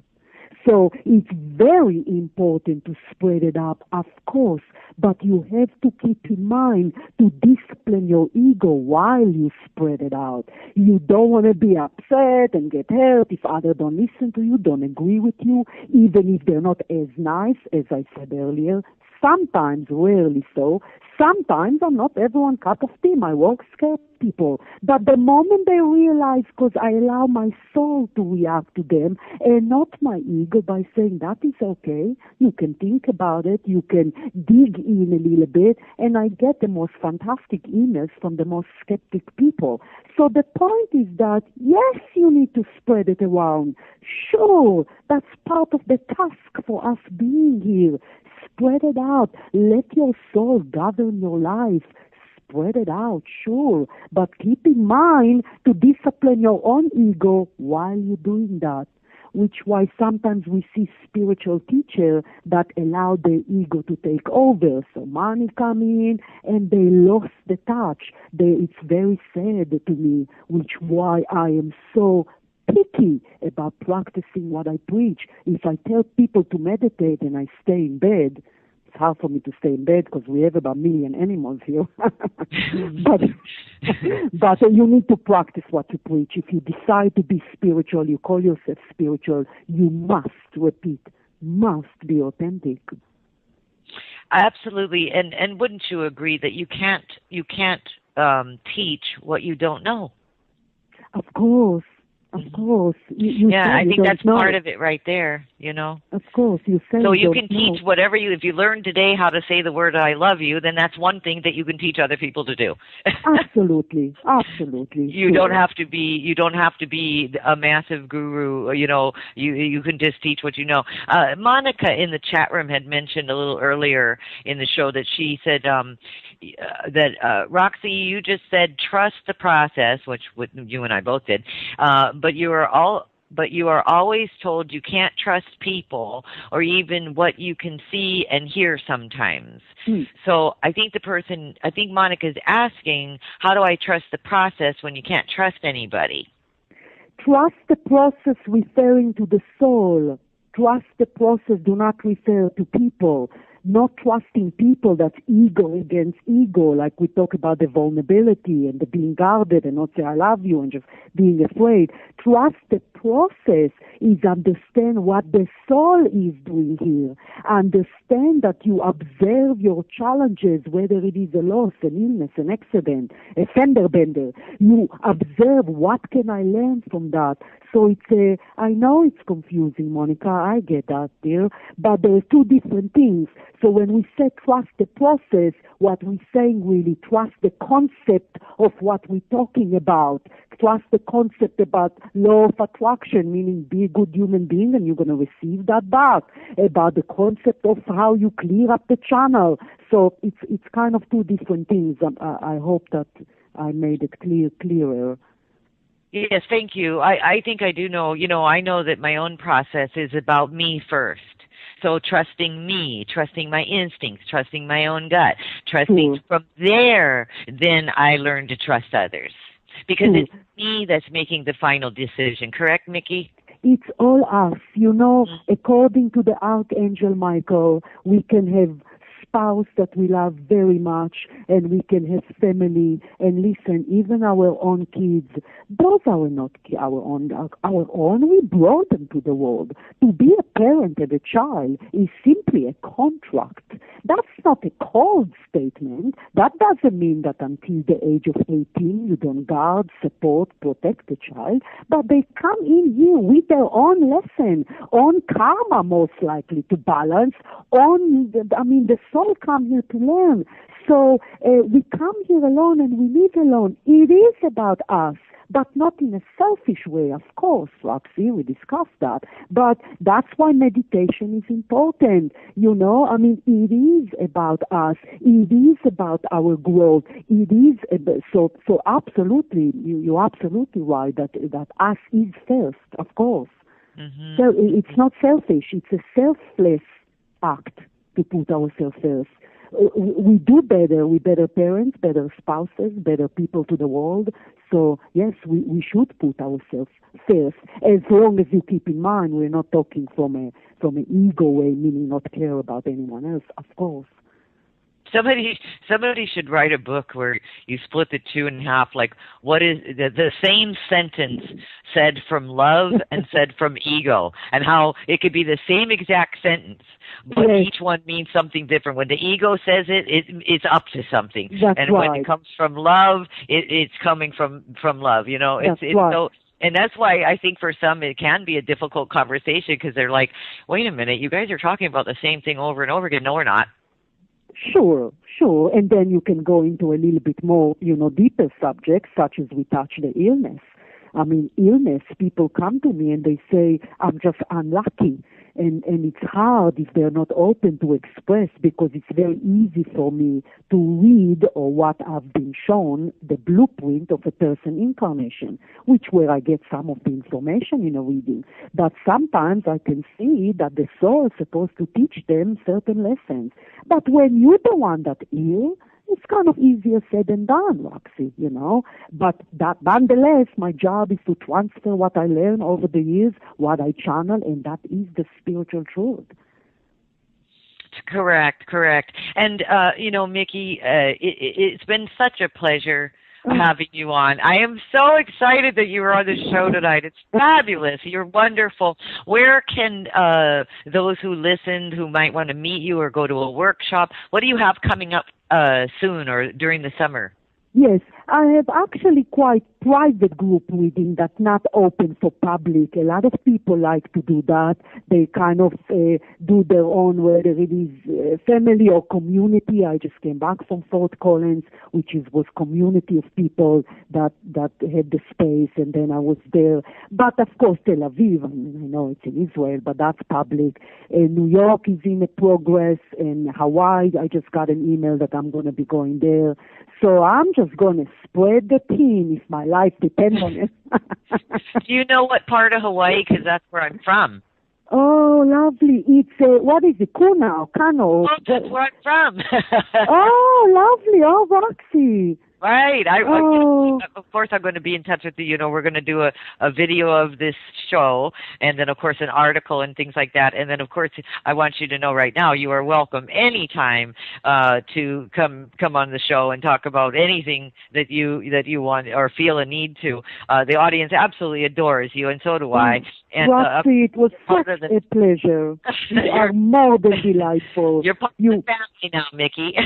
So it's very important to spread it up, of course, but you have to keep in mind to discipline your ego while you spread it out. You don't want to be upset and get hurt if others don't listen to you, don't agree with you, even if they're not as nice, as I said earlier. Sometimes, rarely so. Sometimes I'm not everyone's cup of tea. My work scares people. But the moment they realize, because I allow my soul to react to them and not my ego by saying that is okay, you can think about it, you can dig in a little bit, and I get the most fantastic emails from the most skeptic people. So the point is that, yes, you need to spread it around. Sure, that's part of the task for us being here. Spread it out. Let your soul govern your life. Spread it out, sure. But keep in mind to discipline your own ego while you're doing that. Which why sometimes we see spiritual teachers that allow their ego to take over. So money come in and they lost the touch. It's very sad to me, which why I am so picky about practicing what I preach. If I tell people to meditate and I stay in bed, it's hard for me to stay in bed because we have about 1 million animals here. but you need to practice what you preach. If you decide to be spiritual, you call yourself spiritual, you must be authentic. Absolutely, and wouldn't you agree that you can't teach what you don't know? Of course. Of course. I think that's part of it right there, you know. Of course, you say so you can teach whatever if you learn today how to say the word I love you, then that's one thing that you can teach other people to do. Absolutely. You don't have to be a massive guru, you know, you can just teach what you know. Monica in the chat room had mentioned a little earlier in the show that she said that Roxy, you just said trust the process, which you and I both did. But you are always told you can't trust people or even what you can see and hear sometimes. So I think Monica is asking, how do I trust the process when you can't trust anybody? Trust the process referring to the soul. Trust the process, do not refer to people. Not trusting people, that's ego against ego, like we talk about the vulnerability and the being guarded and not say I love you and just being afraid. Trust the process is understand what the soul is doing here. Understand that you observe your challenges, whether it is a loss, an illness, an accident, a fender bender. You observe what can I learn from that. So I know it's confusing, Monica, I get that, dear, but there are two different things. So when we say trust the process, what we're saying really, trust the concept of what we're talking about. Trust the concept about law of attraction, meaning be a good human being and you're going to receive that back. About the concept of how you clear up the channel. So it's kind of two different things. I hope that I made it clearer. Yes, thank you. I think I do know, I know that my own process is about me first. So trusting me, trusting my instincts, trusting my own gut, trusting from there, then I learn to trust others. Because it's me that's making the final decision. Correct, Miki? It's all us. According to the Archangel Michael, we can have spouse that we love very much, and we can have family, and listen, even our own kids, those are not our own, we brought them to the world. To be a parent and a child is simply a contract. That's not a cold statement. That doesn't mean that until the age of 18 you don't guard, support, protect the child, but they come in here with their own lesson, own karma most likely to balance, the soul come here to learn. So we come here alone and we live alone. It is about us, but not in a selfish way, of course, Roxy, we discussed that. But that's why meditation is important. It is about us. It is about our growth. It is, so absolutely, you're absolutely right that us is first, of course. Mm-hmm. So it's not selfish. It's a selfless act to put ourselves first. We do better. We're better parents, better spouses, better people to the world. So, yes, we should put ourselves first, as long as you keep in mind we're not talking from an ego way, meaning not care about anyone else, of course. Somebody should write a book where you split the two in half, like what is the same sentence said from love and said from ego, and how it could be the same exact sentence, but each one means something different. When the ego says it's up to something. That's and right. when it comes from love, it's coming from love. You know, it's right. so. And that's why I think for some it can be a difficult conversation, because they're like, wait a minute, you guys are talking about the same thing over and over again. No, we're not. Sure. And then you can go into a little bit more, deeper subjects, such as we touch the illness. I mean, illness, people come to me and they say, I'm just unlucky. And it's hard if they're not open to express, because it's very easy for me to read, or what I've been shown, the blueprint of a person incarnation, which where I get some of the information in a reading. But sometimes I can see that the soul is supposed to teach them certain lessons. But when you're the one that ill, it's kind of easier said than done, Roxy, But that, nonetheless, my job is to transfer what I learned over the years, what I channel, and that is the spiritual truth. Correct. And, Miki, it's been such a pleasure having you on. I am so excited that you were on the show tonight. It's fabulous. You're wonderful. Where can those who listened, who might want to meet you or go to a workshop, what do you have coming up soon or during the summer? Yes, I have actually quite private group reading that's not open for public. A lot of people like to do that. They kind of do their own, whether it is family or community. I just came back from Fort Collins, which was community of people that had the space, and then I was there. But of course, Tel Aviv, I know it's in Israel, but that's public. New York is in the progress, and Hawaii, I just got an email that I'm going to be going there. So I'm just going to spread the team if my life depends on it. Do you know what part of Hawaii? Because that's where I'm from. Oh, lovely. It's, what is it, Kuna or Kano? Oh, that's where I'm from. Oh, lovely. Oh, Roxy. Right. Of course, I'm going to be in touch with you. We're going to do a video of this show, and then, of course, an article and things like that. And then, of course, I want you to know right now you are welcome anytime to come on the show and talk about anything that you want or feel a need to. The audience absolutely adores you, and so do I. And Roxy, it was such a pleasure. You are more than delightful. You're part of the family now, Miki.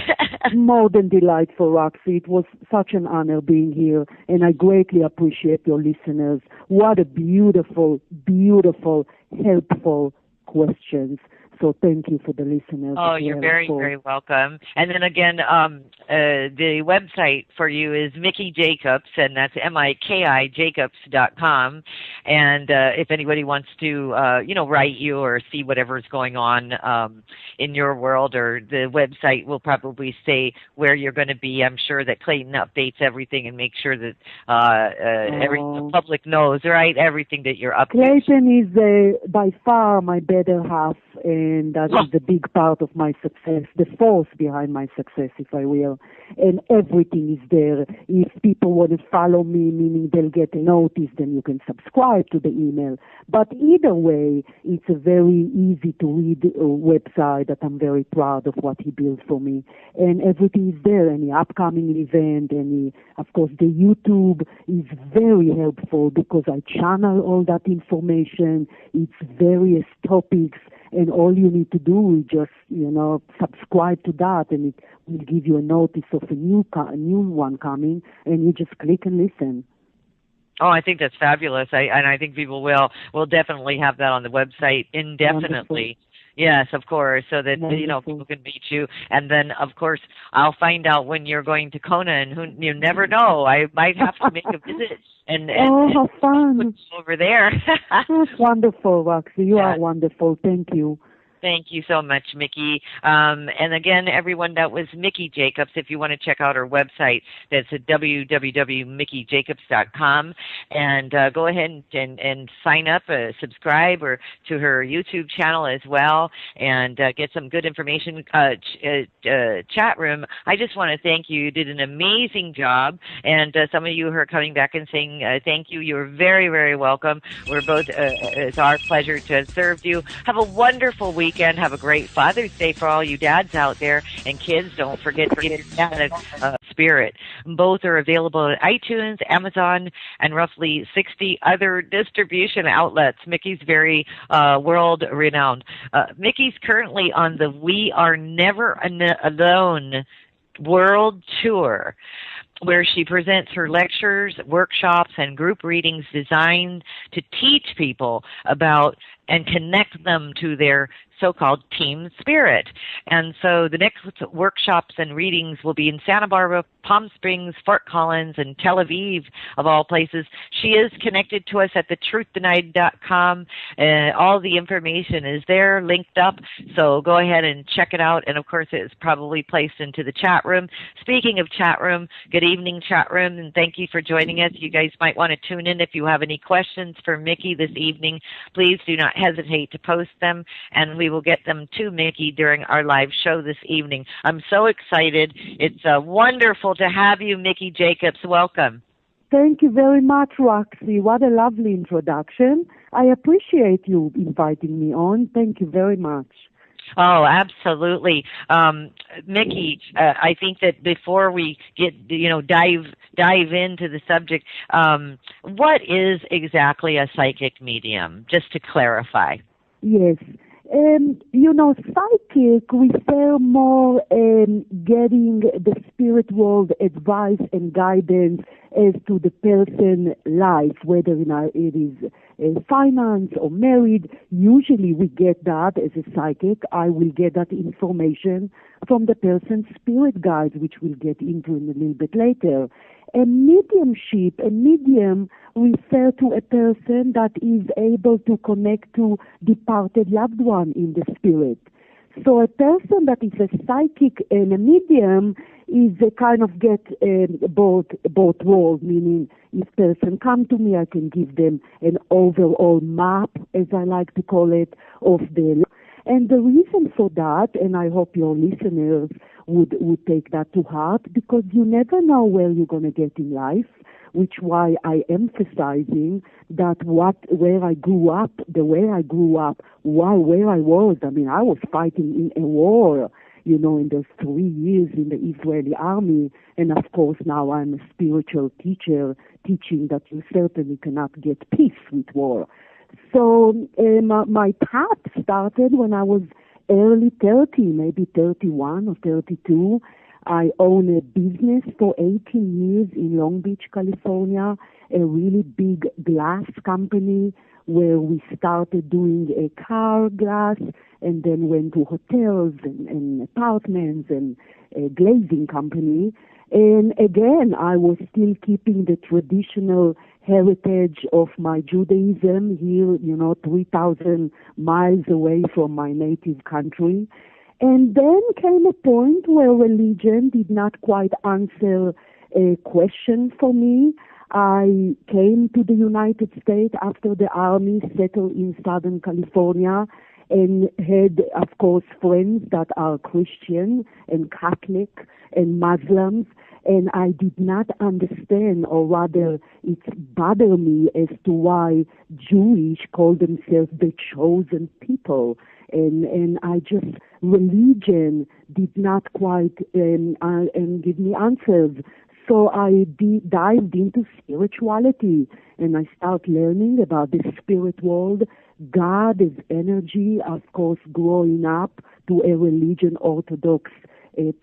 More than delightful, Roxy. It was such an honor being here, and I greatly appreciate your listeners. What a beautiful, beautiful, helpful questions. So thank you for the listeners. Oh, you're very, very welcome. And then again, the website for you is Miki Jacobs, and that's MIKI Jacobs.com. And if anybody wants to, write you or see whatever's going on in your world, or the website will probably say where you're going to be. I'm sure that Clayton updates everything and makes sure that the public knows, right, everything that you're up to. Clayton is by far my better half, and that is a big part of my success, the force behind my success, if I will. And everything is there. If people want to follow me, meaning they'll get a notice, then you can subscribe to the email. But either way, it's a very easy to read website that I'm very proud of what he built for me. And everything is there, any upcoming event, of course, the YouTube is very helpful because I channel all that information. It's various topics. And all you need to do is just, subscribe to that, and it will give you a notice of a new one coming, and you just click and listen. Oh, I think that's fabulous. I think people will definitely have that on the website indefinitely. Wonderful. Yes, of course, so that people can meet you. And then, of course, I'll find out when you're going to Kona, and you never know. I might have to make a visit and how fun over there. That's wonderful, Roxy. You are wonderful. Thank you. Thank you so much, Miki. And again, everyone, that was Miki Jacobs. If you want to check out her website, that's at www.mikijacobs.com. And go ahead and sign up, subscribe or to her YouTube channel as well, and get some good information. Chat room, I just want to thank you. You did an amazing job. And some of you who are coming back and saying thank you, you're very, very welcome. We're both, it's our pleasure to have served you. Have a wonderful week. weekend. Have a great Father's Day for all you dads out there. And kids, don't forget to get dad a spirit. Both are available at iTunes, Amazon, and roughly 60 other distribution outlets. Miki's very world-renowned. Miki's currently on the We Are Never Alone World Tour, where she presents her lectures, workshops, and group readings designed to teach people about and connect them to their so-called team spirit. And so the next workshops and readings will be in Santa Barbara, Palm Springs, Fort Collins, and Tel Aviv, of all places. She is connected to us at thetruthDenied.com. All the information is there, linked up, so go ahead and check it out. And, of course, it's probably placed into the chat room. Speaking of chat room, good evening, chat room, and thank you for joining us. You guys might want to tune in if you have any questions for Miki this evening. Please do not hesitate to post them, and we will get them to Miki during our live show this evening. I'm so excited. It's wonderful to have you, Miki Jacobs. Welcome. Thank you very much, Roxy. What a lovely introduction. I appreciate you inviting me on. Thank you very much. Oh, absolutely. Miki, I think that before we get, dive into the subject, what is exactly a psychic medium, just to clarify? Yes. Psychic refer more getting the spirit world advice and guidance as to the person life, whether it is finance or married. Usually we get that as a psychic. I will get that information from the person's spirit guides, which we'll get into in a little bit later. A medium refer to a person that is able to connect to departed loved one in the spirit. So a person that is a psychic and a medium is a kind of get both worlds, meaning if person come to me, I can give them an overall map, as I like to call it, of the. And the reason for that, and I hope your listeners would take that to heart, because you never know where you're going to get in life, which why I emphasizing that where I grew up, the way I grew up, where I was. I mean, I was fighting in a war, in those 3 years in the Israeli army, and of course now I'm a spiritual teacher, teaching that you certainly cannot get peace with war. So my path started when I was early 30, maybe 31 or 32. I own a business for 18 years in Long Beach, California, a really big glass company where we started doing a car glass and then went to hotels and apartments and a glazing company. And again, I was still keeping the traditional heritage of my Judaism here, 3,000 miles away from my native country. And then came a point where religion did not quite answer a question for me. I came to the United States after the army, settled in Southern California, and had, of course, friends that are Christian and Catholic and Muslims, and I did not understand, or rather it bothered me as to why Jewish call themselves the chosen people, and I just, religion did not quite and give me answers. So I dived into spirituality, and I started learning about the spirit world. God is energy, of course, growing up to a religion Orthodox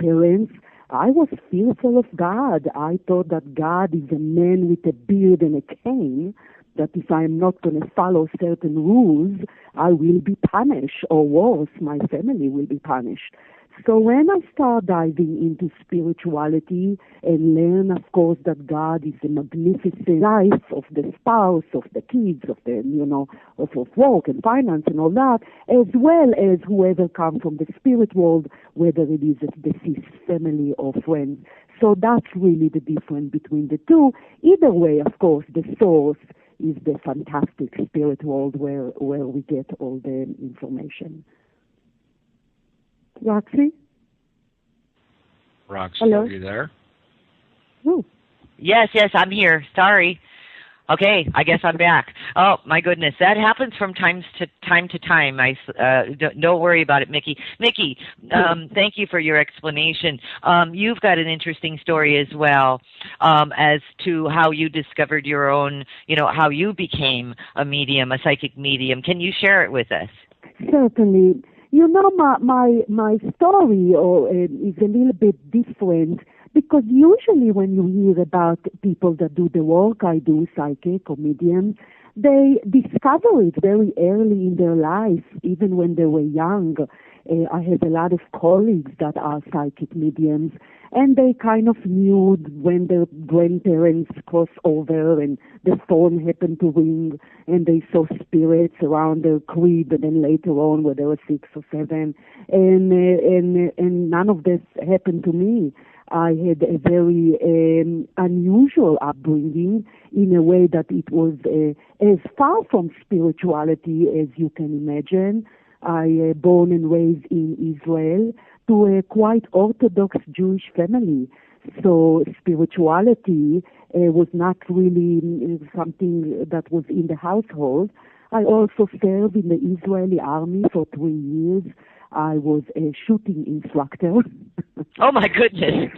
parents. I was fearful of God. I thought that God is a man with a beard and a cane, that if I am not going to follow certain rules, I will be punished, or worse, my family will be punished. So when I start diving into spirituality and learn, of course, that God is a magnificent life of the spouse, of the kids, of the, of work and finance and all that, as well as whoever comes from the spirit world, whether it is a deceased family or friends. So that's really the difference between the two. Either way, of course, the source is the fantastic spirit world where we get all the information. Roxy? Roxy, hello? Are you there? Oh. Yes, I'm here. Sorry. Okay, I guess I'm back. Oh my goodness, that happens from time to time. Don't worry about it, Miki. Miki, thank you for your explanation. You've got an interesting story as well, as to how you discovered your own, how you became a medium, a psychic medium. Can you share it with us? Certainly. My story is a little bit different because usually when you hear about people that do the work I do, psychic or medium, they discover it very early in their life, even when they were young. I have a lot of colleagues that are psychic mediums, and they kind of knew when their grandparents crossed over and the phone happened to ring and they saw spirits around their crib, and then later on when they were 6 or 7, and none of this happened to me. I had a very unusual upbringing in a way that it was as far from spirituality as you can imagine. I born and raised in Israel to a quite Orthodox Jewish family. So spirituality was not really something that was in the household. I also served in the Israeli army for 3 years. I was a shooting instructor. Oh my goodness.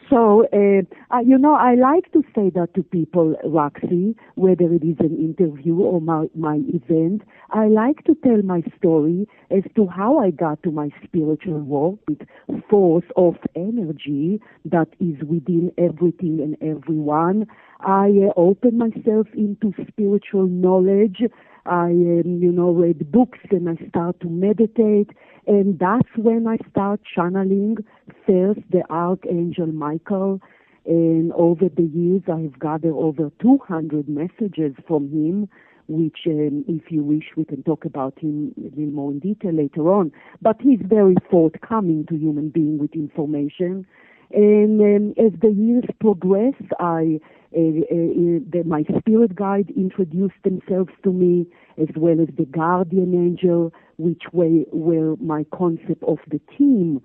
So, I like to say that to people, Roxy, whether it is an interview or my event. I like to tell my story as to how I got to my spiritual work with force of energy that is within everything and everyone. I open myself into spiritual knowledge. I, read books and I start to meditate, and that's when I start channeling first the Archangel Michael, and over the years I've gathered over 200 messages from him, which if you wish we can talk about him a little more in detail later on, but he's very forthcoming to human being with information. And as the years progress, my spirit guide introduced themselves to me, as well as the guardian angel, which where my concept of the team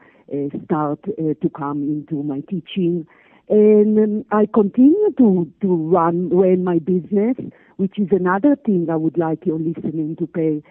start to come into my teaching. And I continue to run my business, which is another thing I would like your listening to pay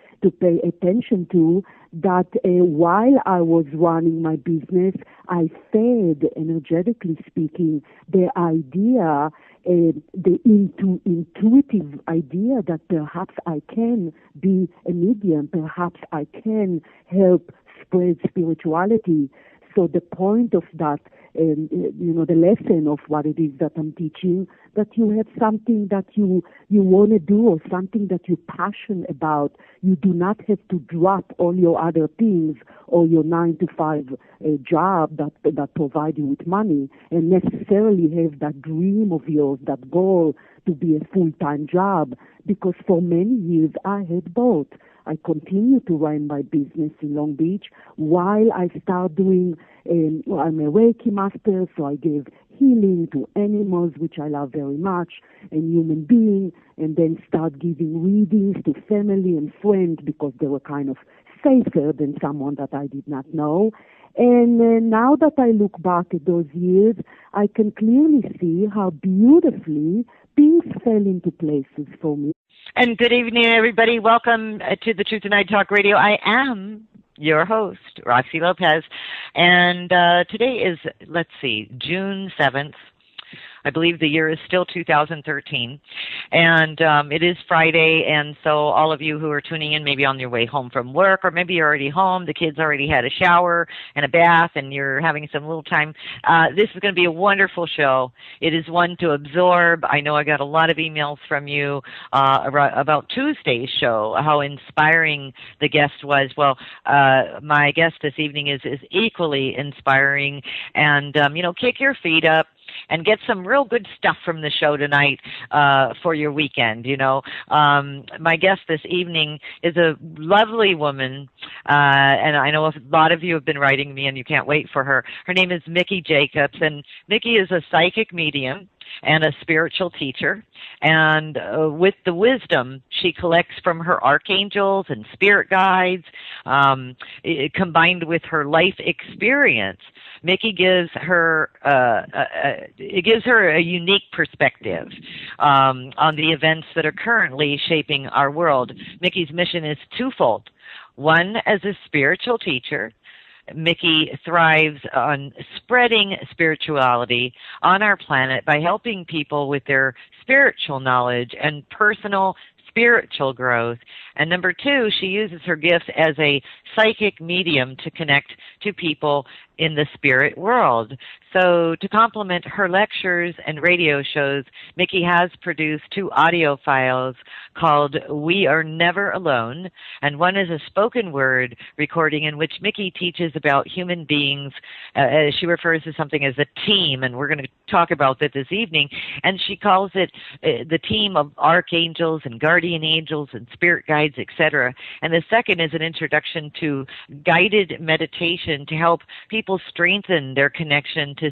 attention to, that while I was running my business, I fed, energetically speaking, the idea, the intuitive idea that perhaps I can be a medium, perhaps I can help spread spirituality. So the point of that, the lesson of what it is that I'm teaching, that you have something that you want to do or something that you're passionate about. You do not have to drop all your other things or your 9-to-5 job that provide you with money and necessarily have that dream of yours, that goal to be a full-time job. Because for many years I had both. I continue to run my business in Long Beach while I start doing, I'm a Reiki master, so I give healing to animals, which I love very much, and human beings, and then start giving readings to family and friends because they were kind of safer than someone that I did not know. And now that I look back at those years, I can clearly see how beautifully things fell into places for me. And good evening, everybody. Welcome to the Truth Tonight Talk Radio. I am your host, Roxy Lopez. And today is, June 7th. I believe the year is still 2013, and it is Friday, and so all of you who are tuning in, maybe on your way home from work, or maybe you're already home, the kids already had a shower and a bath, and you're having some little time. This is going to be a wonderful show. It is one to absorb. I know I got a lot of emails from you about Tuesday's show, how inspiring the guest was. Well, my guest this evening is equally inspiring, and, kick your feet up and get some real good stuff from the show tonight for your weekend. My guest this evening is a lovely woman, and I know a lot of you have been writing me and you can't wait for her. Her name is Miki Jacobs, and Miki is a psychic medium. and a spiritual teacher. And with the wisdom she collects from her archangels and spirit guides, combined with her life experience, Miki gives her it gives her a unique perspective on the events that are currently shaping our world. Miki's mission is twofold. One, as a spiritual teacher, Miki thrives on spreading spirituality on our planet by helping people with their spiritual knowledge and personal spiritual growth. And number two, she uses her gifts as a psychic medium to connect to people in the spirit world. So to complement her lectures and radio shows, Miki has produced 2 audio files called We Are Never Alone, and one is a spoken word recording in which Miki teaches about human beings. She refers to something as a team, and we're going to talk about that this evening, and she calls it the team of archangels and guardian angels and spirit guides, etc. And the second is an introduction to guided meditation to help people strengthen their connection to